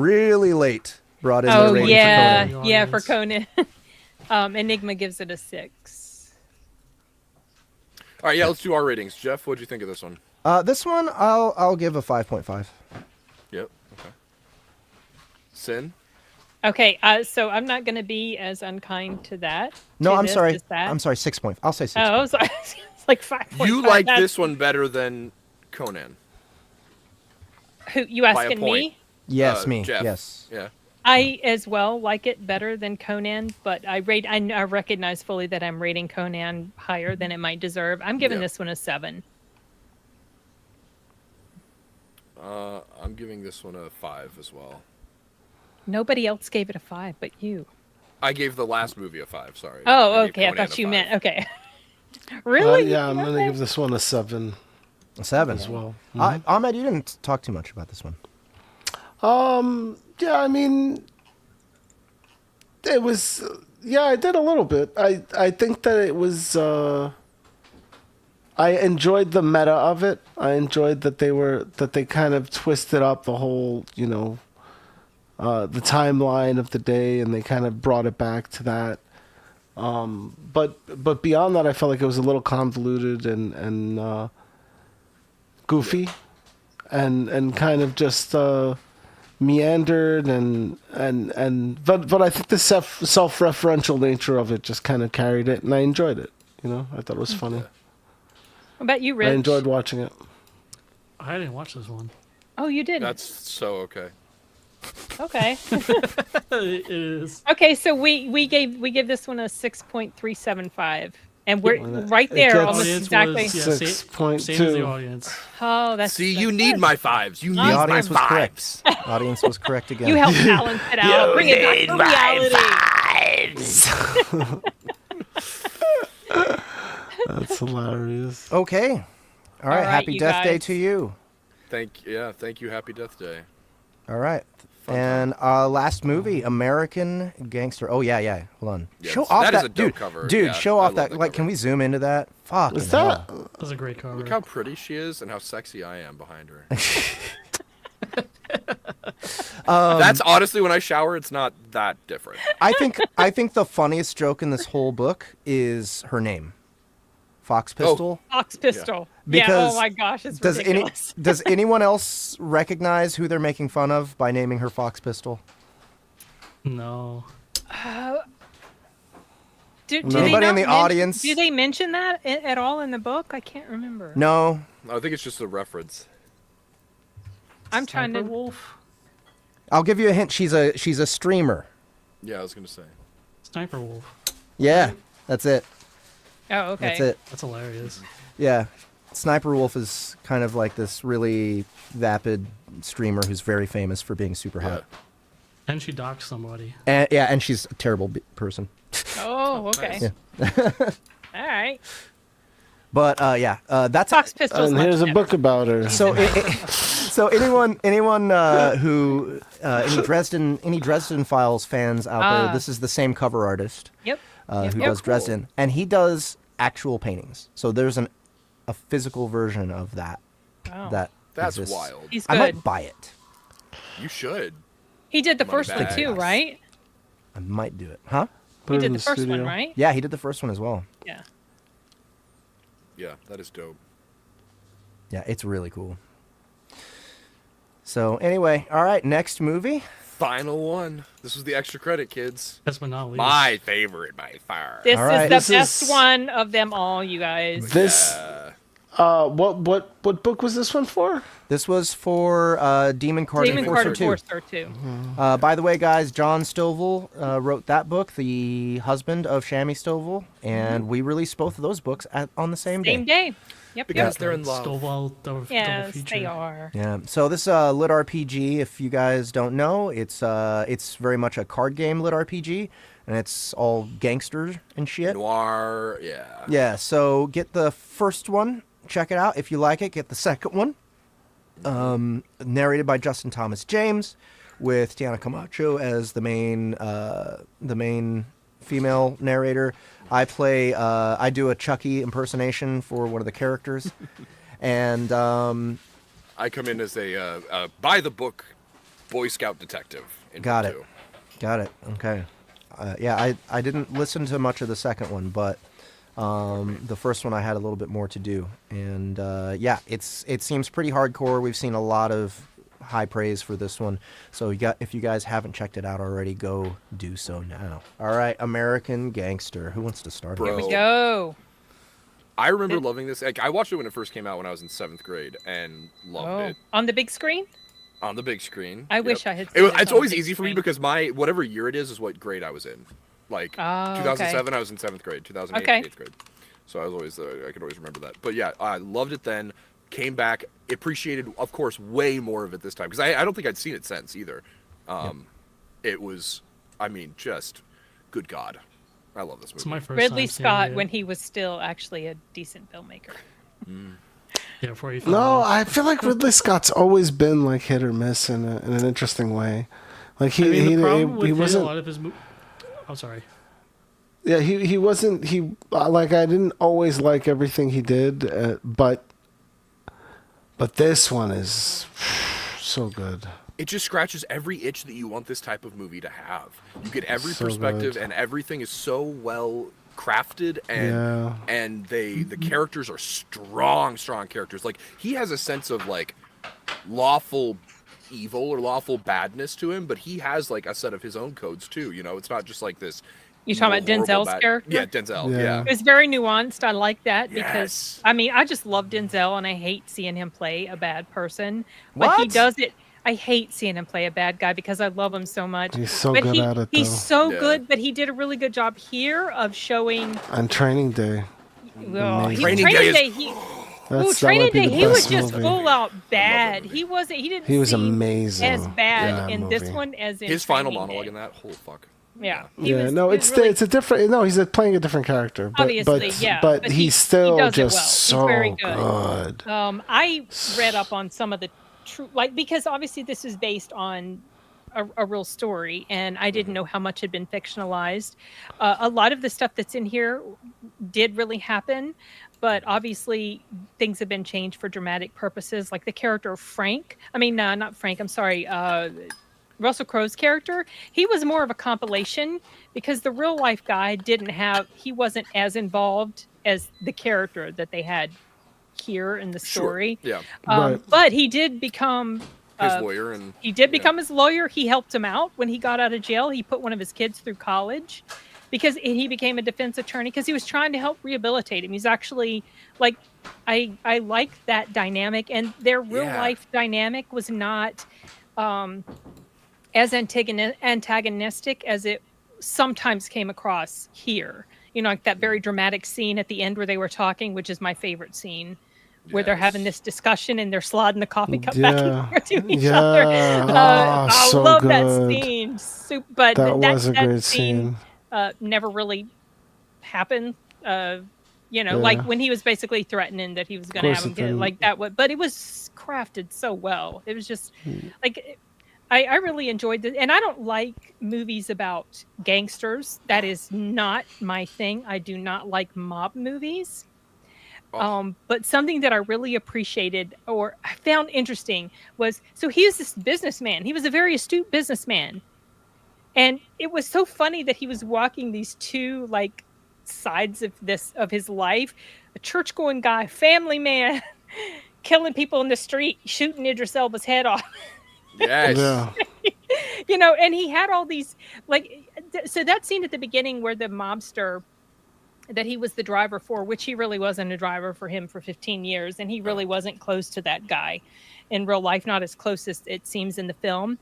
really late brought in their Oh, rating yeah. for Conan. Yeah, for Conan. Enigma gives it a 6. All right, yeah, let's do our ratings. Jeff, what'd you think of this one? This one, I'll give a 5.5. Yep. Okay. Sin? Okay, so I'm not going to be as unkind to that. No, to I'm this sorry. as that. I'm sorry, 6 point. I'll say 6. Oh, sorry. It's like 5.5. You like That's- this one better than Conan? Who, you by a asking point. me? Yes, me. Jeff. Yes. Yeah. I as well like it better than Conan, but I recognize fully that I'm rating Conan higher than it might deserve. I'm giving Yeah. this one a 7. I'm giving this one a 5 as well. Nobody else gave it a 5 but you. I gave the last movie a 5, sorry. Oh, I gave okay. I Conan thought a you 5. meant okay. Really? Yeah, I'm going to give this one a 7 A 7. as well. Ahmed, you didn't talk too much about this one. Yeah, I mean, it was. Yeah, I did a little bit. I think that it was. I enjoyed the meta of it. I enjoyed that they kind of twisted up the whole, the timeline of the day, and they kind of brought it back to that. But beyond that, I felt like it was a little convoluted and goofy, and kind of just meandered but I think the self-referential nature of it just kind of carried it, and I enjoyed it. I thought it was funny. What about you, Rich? I enjoyed watching it. I didn't watch this one. Oh, you didn't. That's so okay. Okay. It is. Okay, so we give this one a 6.375, and we're Well, right it there, gets- almost Audience exactly. was, yeah, 6.2. Same as the audience. Oh, that's See, that's you need good. my 5s. You need The my audience was 5s. correct. Audience was correct again. You help balance it out. Bring it back to reality. That's hilarious. Okay. All right. right, Happy you Death Day guys. to you. Thank you. Happy Death Day. All right. Fun And last movie, American Gangster. Oh yeah. Hold on. Yeah, show that off is that a dope dude. cover. Dude, Yeah, show I off love that. that Like, cover. can we zoom into that? Fuck. Is that? That was a great cover. Look how pretty she is and how sexy I am behind her. That's honestly, when I shower, it's not that different. I think the funniest joke in this whole book is her name, Fox Pistol. Fox Pistol. Because oh my gosh, it's Does ridiculous. does anyone else recognize who they're making fun of by naming her Fox Pistol? No. Do Anybody they not in the audience? Do they mention that at all in the book? I can't remember. No. I think it's just a reference. I'm trying to. Sniper Wolf? I'll give you a hint. She's a streamer. Yeah, I was gonna say. Sniper Wolf. Yeah, that's it. Oh, okay. That's it. That's hilarious. Yeah. Sniper Wolf is kind of like this really vapid streamer who's very famous for being super hot. And she docked somebody. And she's a terrible person. Oh, okay. Nice. All right. But that's Fox Pistol's And much here's a better. book about her. so. So anyone who any Dresden Files fans out there, this is the same cover artist Yep. who Yep. does Dresden, and he does actual paintings. So there's a physical version of that. Wow. That's exists. wild. He's I good. might buy it. You should. He did the Money first one back. too, right? I might do it. Huh? Put He it did in the first one, studio. right? Yeah, he did the first one as well. Yeah. Yeah, that is dope. Yeah, it's really cool. So anyway, all right, next movie. Final one. This was the extra credit, kids. That's but not least. My favorite by far. This All right. is the This best is- one of them all, you guys. This. What book was this one for? This was for Demon Card Demon Card Enforcer 2. Enforcer 2. By the way, guys, John Stovall wrote that book, the husband of Shammy Stovall, and we released both of those books on the same Same day. day. Yep. Because Yep. they're in love. Stovall double Yes, feature. they are. Yeah. So this LitRPG, if you guys don't know, it's very much a card game LitRPG, and it's all gangsters and shit. Noir, yeah. Yeah, so get the first one, check it out. If you like it, get the second one. Narrated by Justin Thomas James, with Tiana Camacho as the main female narrator. I do a Chucky impersonation for one of the characters, and I come in as a by the book Boy Scout detective. Got it. Okay. Yeah, I didn't listen to much of the second one, but the first one I had a little bit more to do, and yeah, it seems pretty hardcore. We've seen a lot of high praise for this one, so if you guys haven't checked it out already, go do so now. All right, American Gangster. Who wants to start? Bro. Here we go. I remember loving this. Like, I watched it when it first came out when I was in 7th grade and loved it. On the big screen? On the big screen. I wish I had seen it It's on always the big easy for me screen. because whatever year it is what grade I was in. Like, 2007, I was in 7th grade. 2008, Okay. 8th grade. So I was always, I could always remember that. But yeah, I loved it then. Came back, appreciated, of course, way more of it this time. Because I don't think I'd seen it since either. It was, I mean, just, good God. I love this movie. It's my first Ridley time seeing Scott it. when he was still actually a decent filmmaker. Yeah, before he No, I feel like Ridley Scott's always been like hit or miss in an interesting way. Like I mean, the problem with he wasn't. a lot of his I'm sorry. Yeah, he wasn't. Like, I didn't always like everything he did, but this one is so good. It just scratches every itch that you want this type of movie to have. You get every So perspective, good. and everything is so well crafted, and the characters are strong characters. Like, he has a sense of like lawful evil or lawful badness to him, but he has like a set of his own codes too. You know, it's not just like this. You talking about horrible Denzel's character? Yeah, Denzel. Yeah. Yeah. It was very nuanced. I like that because, Yes. I mean, I just love Denzel and I hate seeing him play a bad person. But he What? does it. I hate seeing him play a bad guy because I love him so much. He's so but good at it, He's though. so Yeah. good, but he did a really good job here of showing. On Training Day. Well, Amazing. Training Day is- Ooh, That Training might be Day, the he was best just movie. full out bad. movie. He wasn't. He didn't. He was seem amazing. As bad Yeah, in movie. this one as in His final Training monologue Day. in that. Oh fuck. Yeah. It's a different. No, he's playing a different character. But, Obviously, but, yeah, But, but he's he still does it just well. He's so very good. good. I read up on some of the true, like, because obviously this is based on a real story, and I didn't know how much had been fictionalized. A lot of the stuff that's in here did really happen, but obviously things have been changed for dramatic purposes. Like the character of Frank. I mean, not Frank. I'm sorry. Russell Crowe's character, he was more of a compilation because the real life guy he wasn't as involved as the character that they had here in the story. Sure. Yeah. Right. But he did become His lawyer and he did become his lawyer. He helped him out when he got out of jail. He put one of his kids through college because he became a defense attorney because he was trying to help rehabilitate him. He's actually like, I like that dynamic, and their real life dynamic was not as antagonistic as it sometimes came across here. You know, like that very dramatic scene at the end where they were talking, which is my favorite scene, where they're having this discussion and they're sliding the coffee cup back and forth to each other. I so love good. that scene. But That was a that great scene. never really happened. You know, like when he was basically threatening that he was going to have him get it, like that. But it was crafted so well. It was just like, I really enjoyed it. And I don't like movies about gangsters. That is not my thing. I do not like mob movies. But something that I really appreciated or I found interesting was, so he was this businessman. He was a very astute businessman. And it was so funny that he was walking these two like sides of his life. A church going guy, family man, killing people in the street, shooting Idris Elba's head off. Yes. Yeah. You know, and he had all these like, so that scene at the beginning where the mobster that he was the driver for, which he really wasn't a driver for him for 15 years. And he really wasn't close to that guy in real life, not as close as it seems in the film.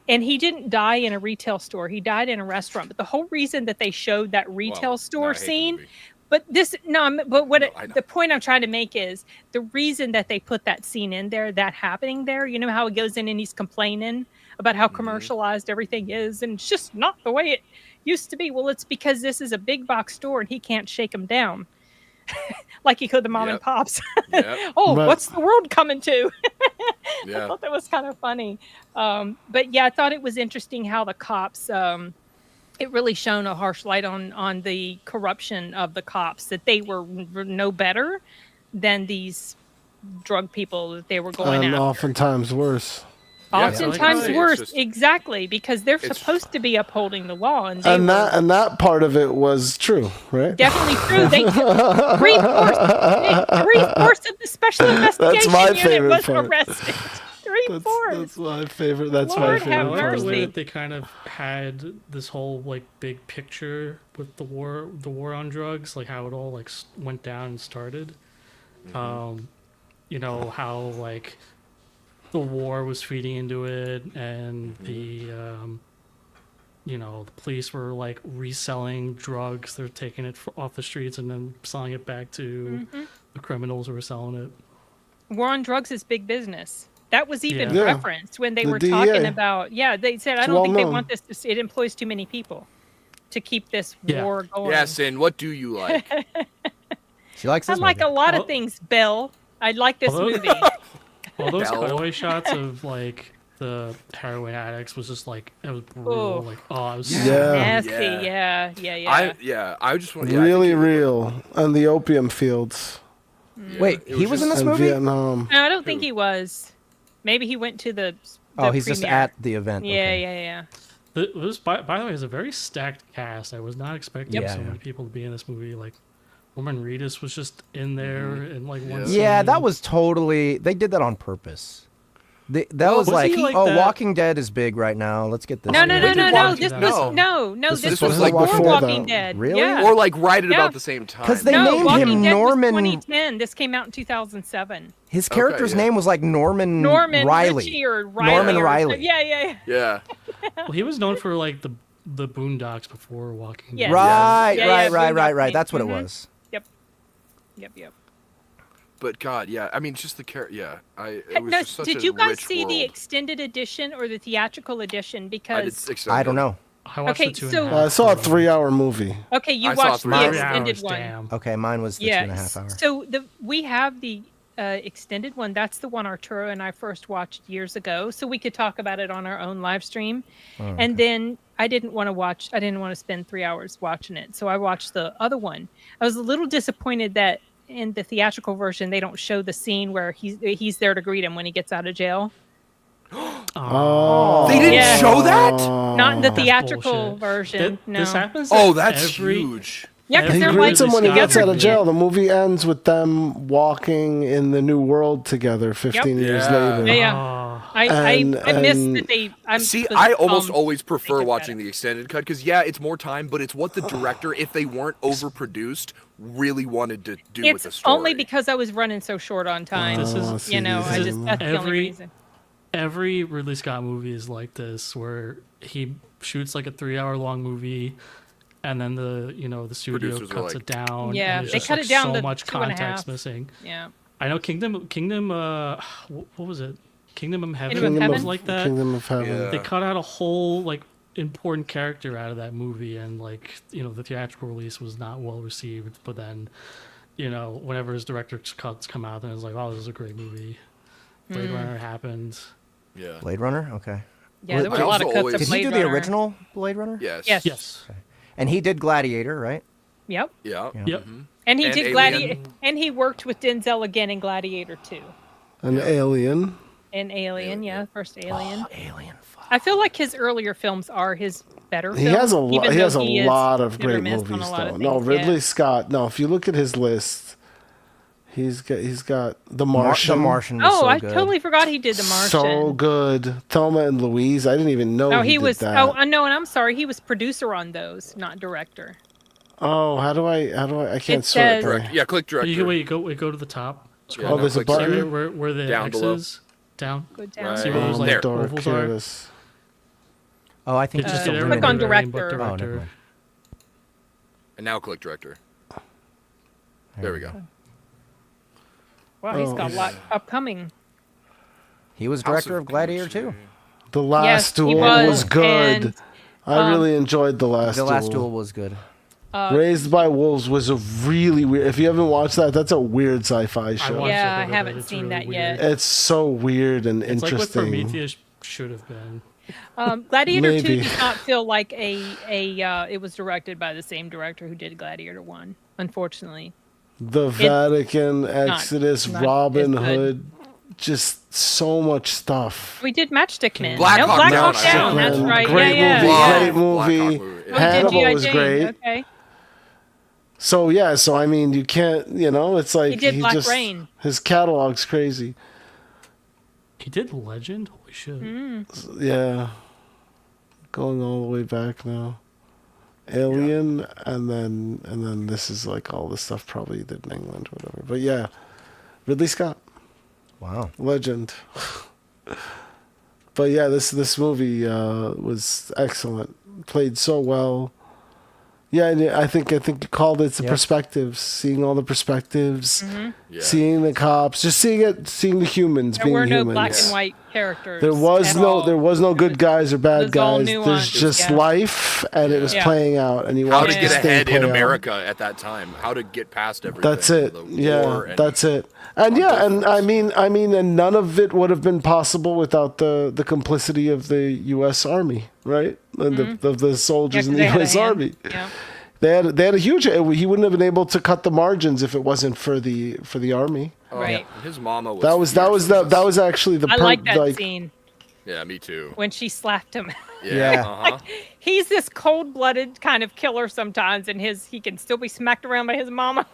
And he didn't die in a retail store. He died in a restaurant. But the whole reason that they showed that retail store scene, the point I'm trying to make is the reason that they put that scene in there, that happening there, you know how he goes in and he's complaining about how commercialized everything is. And it's just not the way Used to be. Well, it's because this is a big box store and he can't shake them down like he could the mom and pops. Oh, Right. what's the world coming to? I Yeah. thought that was kind of funny. But yeah, I thought it was interesting how the cops, it really shone a harsh light on the corruption of the cops, that they were no better than these drug people that they were going And after. oftentimes worse. Yeah, Oftentimes it's worse, just- exactly, because they're it's- supposed to be upholding the law, and they And were that part of it was true, right? definitely true. They three-fourths of the special investigation my unit favorite was part. arrested. Three-fourths. That's my favorite. That's Lord my have favorite. I like part. the way mercy. that they kind of had this whole like big picture with the war on drugs, like how it all like went down and started. You know how like the war was feeding into it, and the you know, the police were like reselling drugs. They're taking it off the streets and then selling it back to the criminals who were selling it. War on drugs is big business. That was even Yeah. referenced when they The were talking DEA. about. Yeah, they said, I It's don't well think they known. want this. It employs too many people to keep this Yeah. war going. Yes, and what do you like? She likes I this like movie. a lot Oh. of things, Bill. I like this Although- movie. All those Bell. cutaway shots of like the heroin addicts was just like, it was brutal. Ooh. Like, oh, I was Yeah. Nasty. Yeah. I just want Really real. And the opium fields Wait, it he was was in just- this in movie? Vietnam. No, I don't think he was. Maybe he went to the Oh, he's just premiere. at the event. Yeah, okay. yeah. It was, by the way, it's a very stacked cast. I was not expecting Yep. so Yeah. many people to be in this movie. Like, Norman Reedus was just in there in like one. Yeah, scene. that was totally. They did that on purpose. That Oh, was was like, he like oh, that? Walking Dead is big right now. Let's get this. No. movie. did Walking This Dead. was No. no. This This was was like before before Walking that. Dead. Really? Yeah. Or like right at Yeah. about the same time. 'Cause they no, named Walking him Dead Norman- was 2010. This came out in 2007. His character's yeah. name was like Norman Norman Riley. Ritchie or Riley. Norman or- Riley. Yeah. Yeah. Well, he was known for like the Boondocks before Walking Yes. Dead. Right, Yeah, yeah, right. Boondock That's what it Saints. was. Yep. But God, yeah. I mean, just the character. Yeah. It was No, just such did a you guys rich see the world. extended edition or the theatrical edition? I did Because extended. I don't know. I watched Okay, the two so- and a half. I saw a 3-hour movie. okay, you I saw watched the 3 3 extended hours. one. Damn. Okay, mine was the 2.5 hour. So we have the extended one. That's the one Arturo and I first watched years ago. So we could talk about it on our own live stream. Oh, And then I didn't want to spend 3 hours watching it. So I watched the other one. I was a little disappointed that in the theatrical version they don't show the scene where he's there to greet him when he gets out of jail. Oh. They didn't Yeah. show that? Not in the That's theatrical bullshit. version. No. This happens. Oh, at that's every, huge. Yeah, because He they're Every like greets him when he gets together. out of jail. The movie ends with them walking in the new world together 15 years Yeah. later. Yeah. I And- missed and- that they. See, I almost bummed always they prefer took watching that the extended cut because, yeah, it's more time, but it's what the director, if they weren't overproduced, really wanted to do with the It's story. only because I was running so short on time. This is- Oh, I see you know, these I things. just that's the only Every- reason. Every Ridley Scott movie is like this, where he shoots like a 3-hour long movie, and then the studio Producers are cuts like- it down. Yeah, and there's they just, cut like, it down so to much 2.5. context missing. Yeah. I know Kingdom. What was it? Kingdom of Heaven Kingdom of was Heaven? like that. Kingdom of Heaven. Yeah. They cut out a whole like important character out of that movie, and like the theatrical release was not well received. But then, whenever his director's cuts come out, then it's like, oh, this is a great movie. Blade Runner happened. Yeah. Blade Runner? Okay. Yeah, there was I a lot of also cuts always- of Did Blade he do the Runner. original Blade Runner? Yes. Yes. Yes. And he did Gladiator, right? Yep. Yeah. Yep. And he And did Alien. Gladiator, and he worked with Denzel again in Gladiator 2 An alien. and Alien. Yeah, first Alien. Alien. Fuck. I feel like his earlier films are his better. He films, has a even lot. He though has a is lot of hit or great miss on movies, a lot though. of No, things, Ridley yeah. Scott. No, if you look at his list, he's got The Martian. The Martian was Oh, so I good. totally forgot he did The Martian. So good. Thelma and Louise. I didn't even know No, he he did was. that. Oh, I know, and I'm sorry. He was producer on those, not director. Oh, how do I? I can't It sort. says- Right. Direct, yeah, click director. You go to the top. Yeah, Oh, there's a click button? director. Where the Down X below. is down. Go down. Right. See where those Oh, like There. dark ovals are. Canvas. Oh, I think It just it's did still everything Click on but everything but director. Oh, never director. mind. And now click director. There we go. Wow, he's Oh, got a lot upcoming. He was House director of Gladiator too. The Last Yes, he Duel was good. I really enjoyed The Last Duel. The Last Duel was good. Raised by Wolves was a really weird. If you haven't watched that, that's a weird sci-fi show. Yeah, I haven't seen that yet. It's so weird and it's interesting. It's like what Prometheus should have been. Gladiator 2 did not feel like it was directed by the same director who did Gladiator 1, unfortunately. The Vatican, Exodus, Robin Hood, just so much stuff. We did Matchstick Men. Black Hawk Down. That's right. Great movie. Hannibal was great. Okay. So I mean, you can't, it's like he did Black Rain. His catalog's crazy. He did Legend. Holy shit. Yeah, going all the way back now. Alien, and then this is like all the stuff probably he did in England, whatever. But yeah, Ridley Scott. Wow, legend. But yeah, this movie was excellent. Played so well. Yeah, and I think you called it the perspectives, seeing all the perspectives, seeing the cops, just seeing the humans being humans. There were no black and white characters. There was no good guys or bad guys. There's just life, and it was playing out, and you how watched to get ahead in America out. At that time, how to get past everything. That's it. That's it. And I mean, and none of it would have been possible without the complicity of the U.S. Army, right? Of the soldiers in the U.S. Army. Yeah. They had a huge. He wouldn't have been able to cut the margins if it wasn't for the Army. Right. His mama was. That was actually the. I like that scene. Yeah, me too. When she slapped him. Yeah. Like, he's this cold-blooded kind of killer sometimes, and he can still be smacked around by his mama.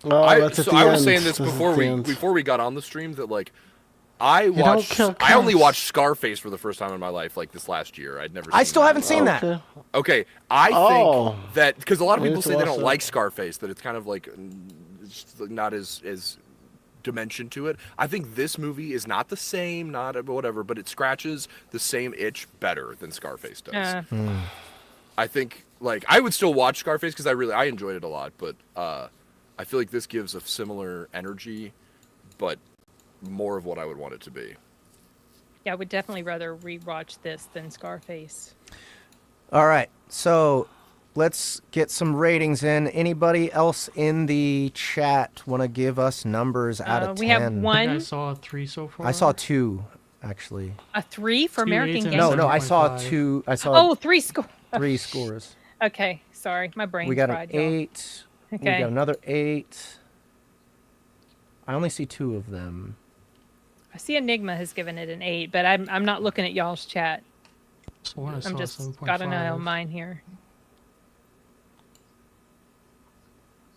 I was saying this before we got on the stream that like I only watched Scarface for the first time in my life like this last year. I still haven't seen that. Okay, I think that because a lot of people say they don't like Scarface, that it's kind of like it's not as dimension to it. I think this movie is not the same, not whatever, but it scratches the same itch better than Scarface does. I think like I would still watch Scarface because I enjoyed it a lot, but I feel like this gives a similar energy, but more of what I would want it to be. Yeah, I would definitely rather rewatch this than Scarface. All right, so let's get some ratings in. Anybody else in the chat want to give us numbers out of 10? We have one. I saw 3 so far. I saw 2, actually. A 3 for American Gangster? No, I saw 2. I saw 3 scores. 3 scores. Okay, sorry, my brain's We got fried, an 8. Okay. We got another 8. I only see 2 of them. I see Enigma has given it an 8, but I'm not looking at y'all's chat. I'm just 7.5. got an eye on mine here.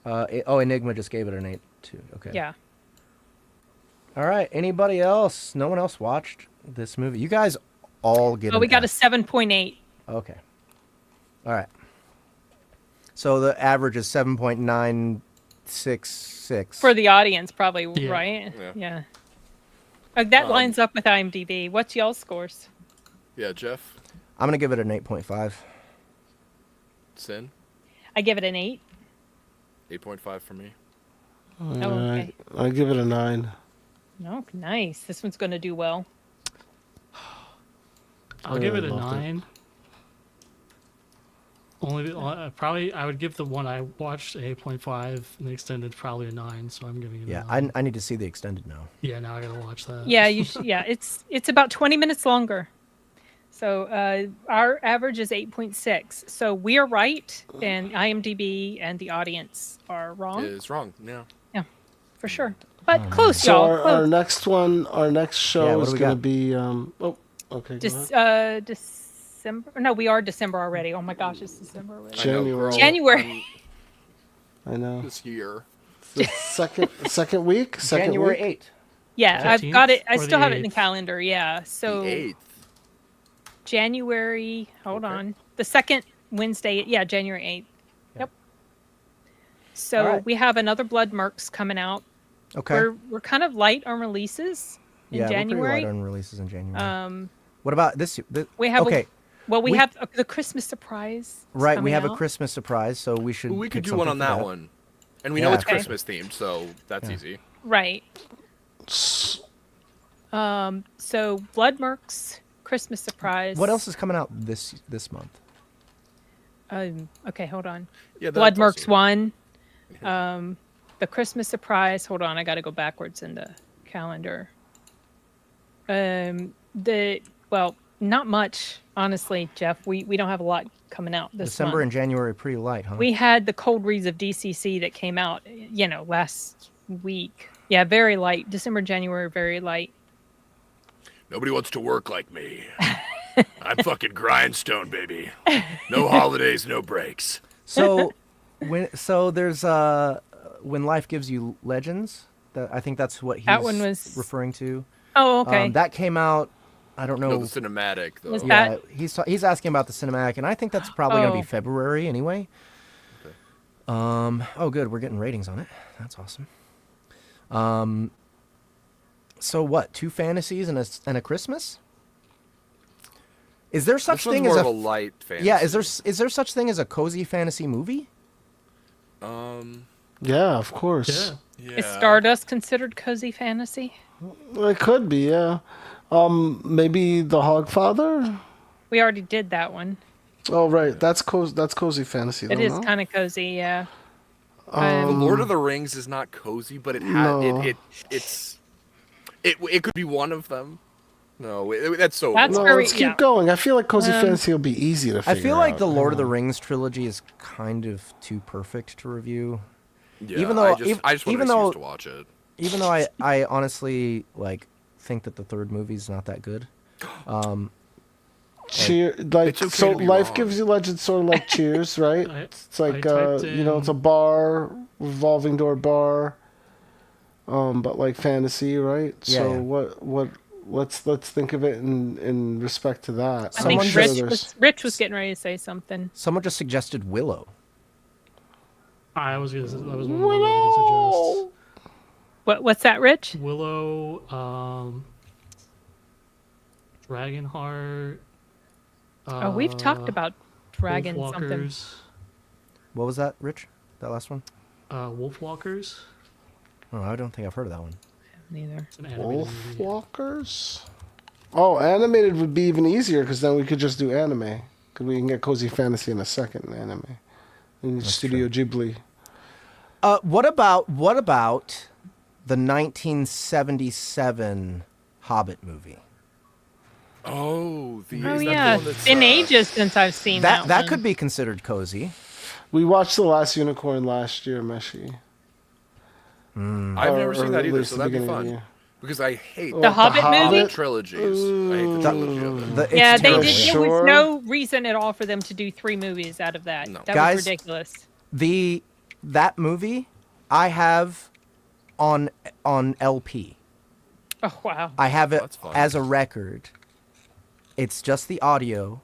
Enigma just gave it an 8 too. Okay. Yeah. All right. Anybody else? No one else watched this movie. You guys all get. We got a 7.8. Okay. All right. So the average is 7.966 for the audience, probably, right? Yeah. That lines up with IMDb. What's y'all's scores? Yeah, Jeff. I'm gonna give it an 8.5. Sin. I give it an 8. 8.5 for me. Okay. I give it a 9. Oh, nice. This one's gonna do well. I'll give it a 9. Probably I would give the one I watched a 8.5 and the extended probably a 9, so I'm giving it a 9. I need to see the extended now. Yeah, now I gotta watch that. Yeah, you should, it's about 20 minutes longer. So our average is 8.6. So we are right, and IMDb and the audience are wrong. It's wrong. Yeah. Yeah, for sure. But close, so y'all. Our next show is going to be. Okay. December? No, we are December already. Oh my gosh, it's December already. January. I know. This year. The second week? January 8th. Yeah, I've got it. I still have it in the calendar. Yeah. So the 8th. January, hold on. The second Wednesday, January 8th. Yep. So we have another Blood Mercs coming out. Okay. We're kind of light on releases in January. We're pretty light on releases in January. What about this? We have we have the Christmas surprise. Right, we have a Christmas surprise, so we should. We could do one on that one, and we know it's Christmas themed, so that's easy. Right. So Blood Mercs Christmas surprise. What else is coming out this month? Okay, hold on. Yeah, Blood that's Mercs 1. The Christmas surprise. Hold on, I got to go backwards in the calendar. Not much, honestly, Jeff. We don't have a lot coming out this December month. and January pretty light, huh? We had the Cold Reads of DCC that came out, last week. Yeah, very light. December, January, very light. Nobody wants to work like me. I'm fucking grindstone, baby. No holidays, no breaks. So there's When Life Gives You Legends. I think that's what he's That one was referring to. Oh, okay. That came out. I don't know. No, the cinematic though. Was Yeah, that- he's asking about the cinematic, and I think that's probably going to be February anyway. Okay. Oh, good. We're getting ratings on it. That's awesome. So what? 2 fantasies and a Christmas? Is there such This one's thing more as of a light fantasy. Yeah, is there such thing as a cozy fantasy movie? Yeah, of course. Yeah. Is Stardust considered cozy fantasy? It could be, yeah. Maybe The Hogfather? We already did that one. Oh, right. That's cozy fantasy. It though, is no? kind of cozy, yeah. The Lord of the Rings is not cozy, but it could be one of them. No, that's so. That's No, very- let's yeah. keep going. I feel like cozy fantasy will be easy to I figure feel like out. the Lord of the Rings trilogy is kind of too perfect to review. Yeah, even though- I just want even to though- to watch it. Even though I honestly think that the third movie's not that good. Like It's okay so to be Life wrong. Gives You Legends, sort of like Cheers, right? It's like typed it's a bar, revolving door bar, but like fantasy, right? Yeah, So yeah. what let's think of it in respect to that. I Someone think just- Rich was getting ready to say something. Someone just suggested Willow. That was one of the ones I was going to What's that, Rich? suggest. Willow, Dragonheart. We've talked about dragon something. Wolfwalkers. What was that, Rich? That last one? Wolfwalkers. Oh, I don't think I've heard of that one. Neither. It's an animated movie. Wolfwalkers. Oh, animated would be even easier because then we could just do anime. Because we can get cozy fantasy in a second anime. In Studio Ghibli. What about the 1977 Hobbit movie? Oh, Oh is that the yeah, one that's, been ages since I've seen that. That one. could be considered cozy. We watched The Last Unicorn last year, Meshi. I've never seen that at either, least so the that'd be beginning of the fun. year. Because I hate The Hobbit movie? trilogies. I hate the trilogy of it. It's Yeah, they terrible. did. There Sure. was no reason at all for them to do 3 movies out of that. No. That Guys, was ridiculous. That movie I have on LP. Oh wow. I have it That's fun. as a record. It's just the audio.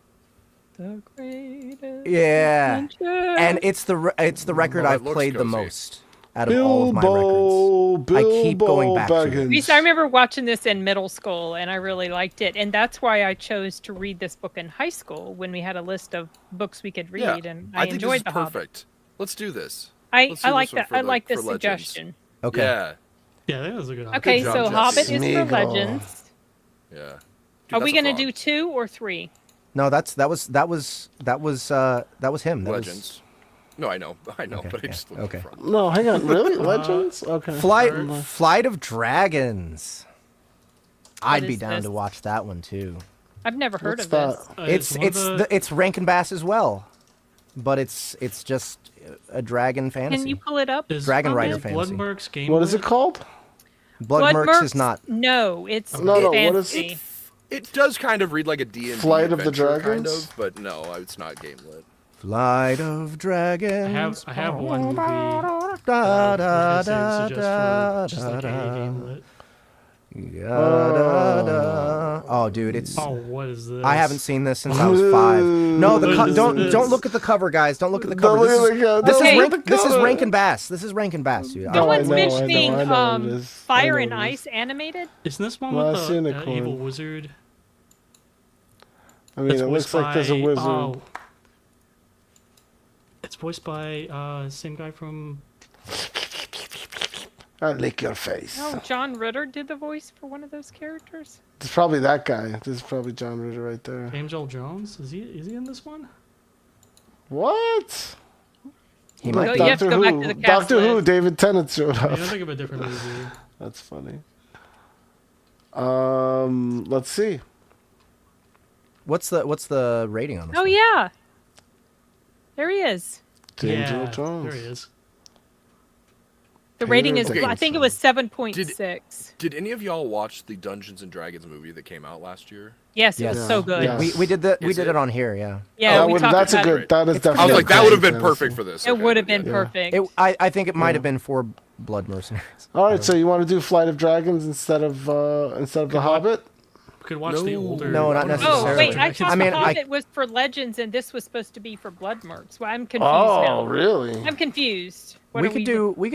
The greatest Yeah. adventure. And it's the record Oh, it I've looks played the cozy. most out of all of my records. I keep going back to it. Baggins. I remember watching this in middle school, and I really liked it, and that's why I chose to read this book in high school when we had a list of books we could read, and I think enjoyed this is The Hobbit. perfect. Let's do this. I Let's do like this one that. for I the- like this for Legends. suggestion. Okay. Yeah, Yeah, that was a good option. Okay, job, so Jesse. Hobbit is for Smeagol. Legends. yeah. Dude, Are we that's a gonna frog. do 2 or 3? No, that was him. Legends? No, I know, Okay, but I yeah, just okay. Frog. No, hang on. Really? Legends? Okay. Flight of Dragons. I'd be is down this? to watch that one too. I've never heard What's of that? this. It's Rankin Bass as well, but it's just a dragon fantasy. Can you pull it up? Dragon Rider Blood fantasy. Mercs Game. What is it called? Blood Mercs is not. No, it's No, what is fantasy. It does kind of read like a D&D Flight of the adventure, Dragons? kind of, but no, it's not Gamelit. Flight of Dragons. I have one movie. Da, I da, was gonna say da, suggest for just like da, a da. Gamelit. Oh, dude, it's. Oh, what is this? I haven't seen this since I was 5. No, What is don't this? look at the cover, guys. Don't look at the Don't cover. look at the cover. This Don't is look at the this is cover. Rankin Bass. This is Rankin Bass, dude. No, No I one's know, I know, mentioning I know what it is. I Fire know and what it is. Ice animated. Isn't this one Last with the Unicorn. evil wizard? I mean, That's it looks voiced like there's a by- wizard. oh. It's voiced by same guy from. I lick your face. No, John Ritter did the voice for one of those characters. It's probably that guy. This is probably John Ritter right there. James Earl Jones? Is he in this one? What? He Go- might you have to go back to the cast Doctor Who, list. David Tennant showed I up. don't think of a different movie. That's funny. Let's see. What's the rating on this? Oh one? yeah, there he is. James Earl Yeah, Jones. there he is. The rating is, Okay. I think it was 7.6. Did any of y'all watch the Dungeons and Dragons movie that came out last year? Yes, it Yes. was so good. Yeah. We did that. We Is did it? it on here. Yeah. Yeah, That we would- talked that's a about good. it. That is I definitely. was like, that would have been fantasy. perfect for this. It Okay, would have good, been yeah. perfect. I think it might have been for Blood Mercenaries. All right, so you want to do Flight of Dragons instead of The Hobbit? We could watch the older. No, not necessarily. Oh wait, I Dragons. thought I mean, the I- Hobbit was for Legends, and this was supposed to be for Blood Mercs. Well, I'm confused Oh, now. really? I'm confused. What We are could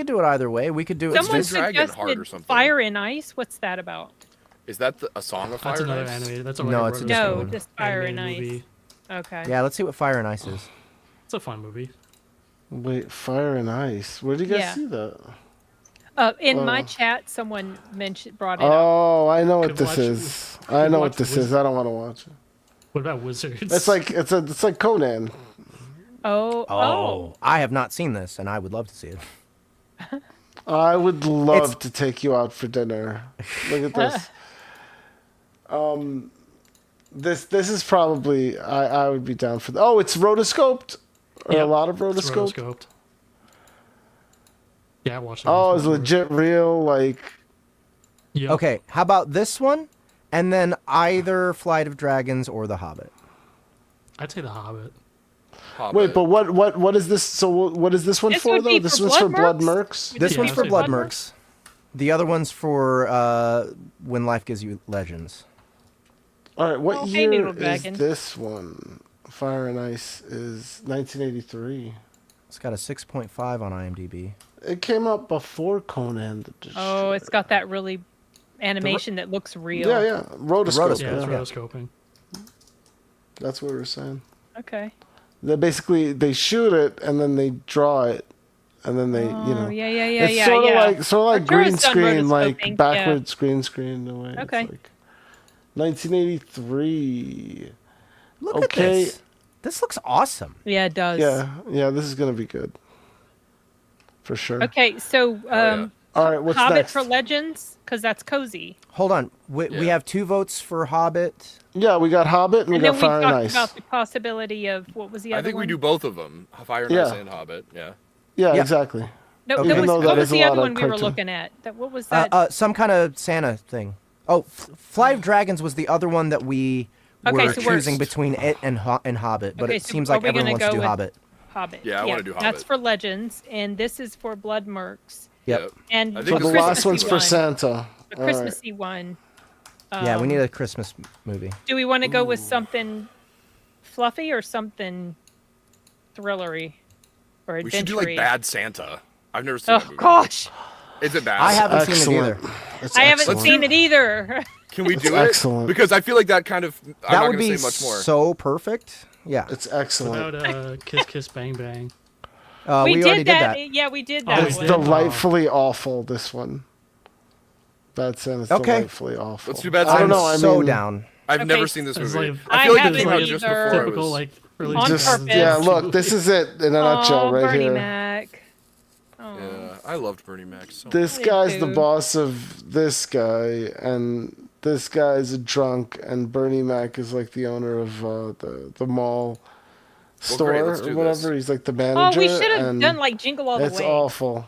do it either way. We could do it. Someone It's Dragon Heart or suggested something. Fire and Ice. What's that about? Is that a Song of Fire? That's another and Ice? animated. That's No, already it's a wrote different No, one. just Fire and animated Ice. movie. Okay. Yeah, let's see what Fire and Ice is. It's a fun movie. Wait, Fire and Ice. Where did you guys Yeah. see that? In my Oh. chat, someone brought it up. Oh, I know what Could this watch- is. I know what watch this Wiz- is. I don't want to watch it. What about Wizards? It's like Conan. Oh. I have not seen this, and I would love to see it. I would love It's- to take you out for dinner. Look at this. This is probably I would be down for. Oh, it's rotoscoped. Or Yep, a lot of It's rotoscoped. rotoscoped. Yeah, I watched it. Oh, it's legit real. Like Yep. Okay, how about this one, and then either Flight of Dragons or The Hobbit. I'd say The Hobbit. Hobbit. wait, but what is this? So what is this one This for would though? be This for one's for Blood Blood Mercs. This Yeah, one's I'd for say Blood Blood Mercs. The other one's for When Life Gives You Legends. All right, what Oh, hey, year Noodle is Dragon. this one? Fire and Ice is 1983. It's got a 6.5 on IMDb. It came out before Conan the Destroyer. Oh, it's got that really animation that looks real. Yeah, rotoscope. Yeah, it's Yeah. rotoscoping. That's what we were saying. Okay. They shoot it and then they draw it, and then they Oh, yeah. It's sort of like green Artura's done screen, like rotoscoping, backwards green screen in a way. It's Okay. like 1983. Look Okay. at this. This looks awesome. Yeah, it does. Yeah. This is gonna be good, for sure. Okay, so yeah. All right, what's Hobbit next? for Legends, because that's cozy. Hold on. We Yeah. have 2 votes for Hobbit. Yeah, we got Hobbit and we And got then we Fire and talked Ice. about the possibility of what was the other I think one? we do both of them. Fire and Yeah. Ice and Hobbit. Yeah. Yeah, Yeah. exactly. No, Okay. that Even was, though that what was is a the lot other of one we were cartoon. looking at? What was that? Some kind of Santa thing. Oh, Flight of Dragons was the other one that we Okay, were so we're- choosing between it and Hobbit, but Okay, it so seems are like we everyone gonna wants to go do with- Hobbit. Hobbit. Yeah, I wanna do That's Hobbit. for Legends, and this is for Blood Mercs. Yep. And I So think the this last one's Christmassy for one. Santa. The All right. Christmassy one. Yeah, we need a Christmas movie. Do we want to go with something fluffy or something thrillery or adventure? We should do like Bad Santa. I've never seen that Oh movie. gosh, Is it bad? I haven't seen it Excellent. either. It's I haven't excellent. seen it either. Can we do it? excellent. Because I feel like that kind of. I'm That not would gonna be say much more. so perfect. Yeah. It's What excellent. about Kiss Kiss Bang Bang? We already did that. Yeah, we did Oh, that. we It's did? one. delightfully awful. This one. Bad Santa's Okay. delightfly awful. Let's do Bad I don't Santa. know. I so mean, down. I've Okay, never seen this It's movie. like- I feel like I this came out haven't just either. before I Typical was. like early On 2000s. purpose. Yeah, look, this is it in a nutshell Oh, right Bernie here. Mac. Oh. Yeah, I loved Bernie Mac so much. This Me guy's the too. boss of this guy, and this guy's a drunk, and Bernie Mac is like the owner of the mall store great, let's or do whatever. this. He's like the Oh, manager. we should have and done like Jingle All the It's Way. awful.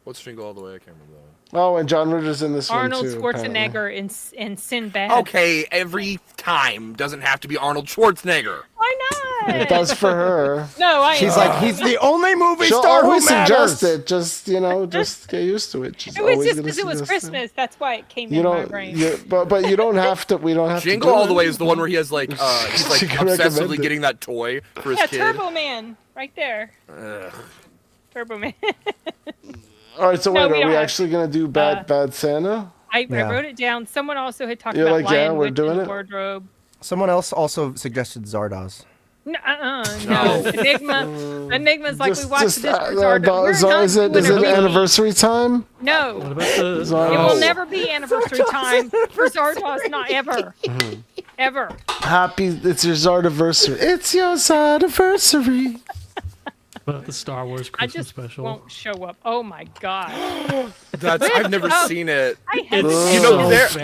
What's Jingle All the Way? I can't remember that. Oh, and John Ritter's in this Arnold one too. apparently. Schwarzenegger and Sinbad. Okay, every time doesn't have to be Arnold Schwarzenegger. Why not? It does for her. No, I. She's like, he's the only movie She'll star who always matters. suggest it. Just just get used to it. She's It was always just gonna because it was suggest it. Christmas. That's why it came You in my don't, brain. but you don't have to. We don't have Jingle to. do All the it. Way is the one where he has like he's like She can recommend obsessively it. getting that toy for his Yeah, kid. Turbo Man, right there. Ugh. Turbo Man. All right, so No, wait, we are we don't have actually gonna do Bad Santa? I Yeah. wrote it down. Someone also had talked You're about like, yeah, Lion we're Witch doing in the it? Wardrobe. Someone else also suggested Zardoz. No. Enigma's like we watched this for Zarda. Is it anniversary time? No. What about the It will never be anniversary time for Zardoz, not ever. Ever. It's your Zardiversary. It's your Zardiversary. But the Star Wars I Christmas just special. won't show up. Oh my god. I've never seen it. I hate You know, there is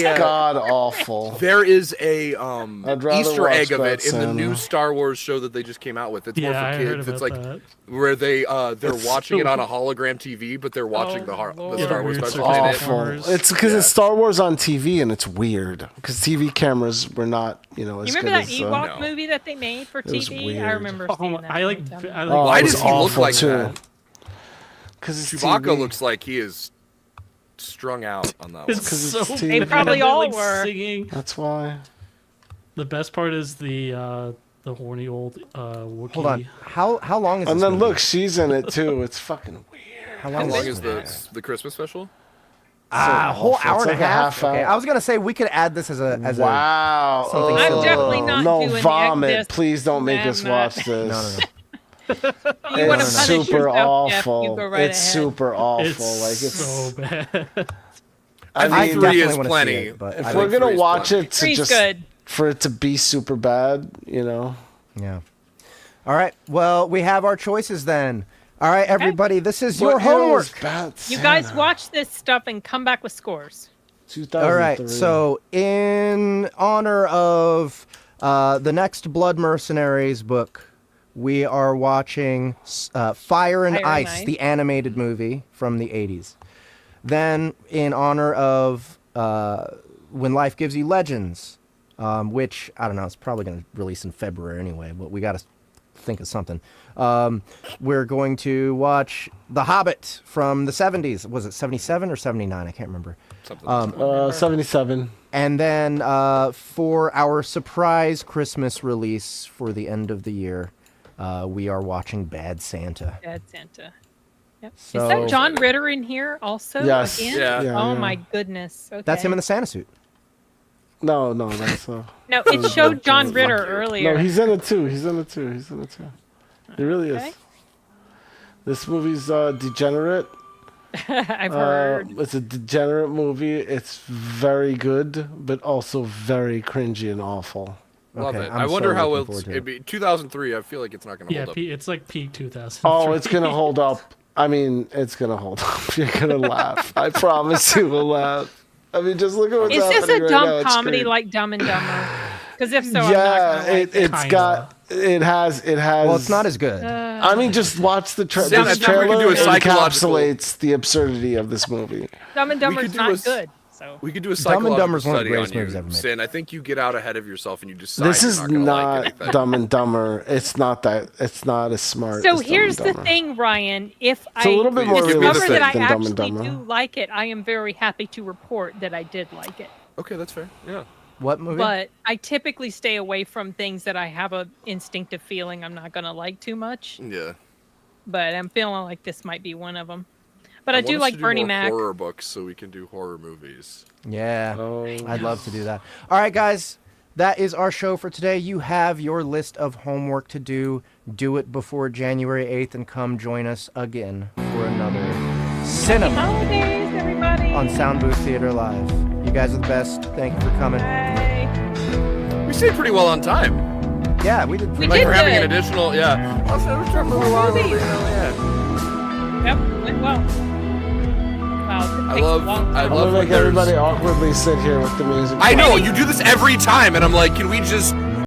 a god awful. there is a I'd rather Easter watch egg of that, it in the Santa. new Star Wars show that they just came out with. It's more Yeah, for I heard kids. about It's like that. where they're watching so it on a hologram TV, but they're watching the Lord. Star Wars Yeah, special weird in it. stuff. Awful. It's because it's Star Wars on TV and it's weird because TV cameras were not, as You good remember that as. Ewok No. movie that they made for was TV? weird. I remember seeing that. I like. one time. I Oh, Why it was does he look awful like too? that? Because Chewbacca looks like he is strung out on that one. It's 'Cause so it's bad. TV. They probably They're, all like, were. Singing. That's why. The best part is the horny old Wookiee. Hold on. How long is And this then movie? look, she's in it too. It's fucking weird. How How long, long is is this? the Christmas special? A whole awful. hour It's and like a a half. half Okay, hour. I was gonna say we could add this as a Wow. something I'm silly. definitely not no doing vomit. this. Please don't make I'm us not. watch this. No. You wanna It's punish super yourself, Jeff, you awful. go right It's ahead. super awful. It's Like it's. so bad. I I think mean, three definitely is wanna see plenty. it, but if I we're think gonna three is watch plenty. it to Three's just good. for it to be super bad, Yeah. All right. Well, we have our choices then. All right, everybody. This is your But it homework. was bad You guys Santa. watch this stuff and come back with scores. 2003. All right. So, in honor of the next Blood Mercenaries book, we are watching Fire and Ice, the animated movie from the 80s. Then, in honor of When Life Gives You Legends, which, I don't know, it's probably going to release in February anyway, but we got to think of something. We're going to watch The Hobbit from the 70s. Was it 77 or 79? I can't remember. Something. 77. And then for our surprise Christmas release for the end of the year, we are watching Bad Santa. Bad Santa. Yep. So- Is that John Ritter in here also? Yes. Again? Yeah. Yeah, Oh yeah. my goodness. Okay. That's him in the Santa suit. No, that's No, it showed John Ritter earlier. No, he's in it too. He really Okay. is. This movie's Degenerate. I've heard. It's a degenerate movie. It's very good, but also very cringy and awful. Love Okay, it. I'm I wonder so how looking else forward to it'd be. 2003. I feel like it's not gonna Yeah, hold up. it's like peak 2000. Oh, it's gonna hold up. I mean, it's gonna hold up. You're gonna laugh. I promise you will laugh. I mean, just look at what's Is this happening a right dumb now. It's comedy great. like Dumb and Dumber? Because if so, Yeah, I'm not gonna like it. it's got. It has. Well, it's not as good. I mean, just watch the Sam, this I think we trailer. could do a It psychological- encapsulates the absurdity of this movie. Dumb and We Dumber's could do not a- good. So We could do a Dumb and psychological Dumber's one of the study greatest on you, movies ever made. Sin. I think you get out ahead of yourself and you decide This you're is not gonna like not anything. Dumb and Dumber. It's not that. It's not as smart. So as Dumb here's and the Dumber. thing, Ryan. If It's a little bit more Please give me the discover thing that I than Dumb and actually Dumber. do like it, I am very happy to report that I did like it. Okay, that's fair. Yeah. What movie? But I typically stay away from things that I have a instinctive feeling I'm not gonna like too much. Yeah. But I'm feeling like this might be one of them. But I want do us like to do Bernie more Mac. horror books so we can do horror movies. Yeah, Oh, I'd love to do that. All right, guys, that is our show for today. You have your list of homework to do. Do it before January 8th and come join us again for another Cynema Holidays, everybody. on Soundbooth Theater Live. You guys are the best. Thank you for coming. Bye. We stayed pretty well on time. Yeah, we did. We Like did for having an good. additional, yeah. Also, we're jumping along. movies. Yeah. Yep, went well. Wow, it takes a long I time. I'm love gonna when make everybody there's- awkwardly sit here with the music. I know you do this every time, and I'm like, can we just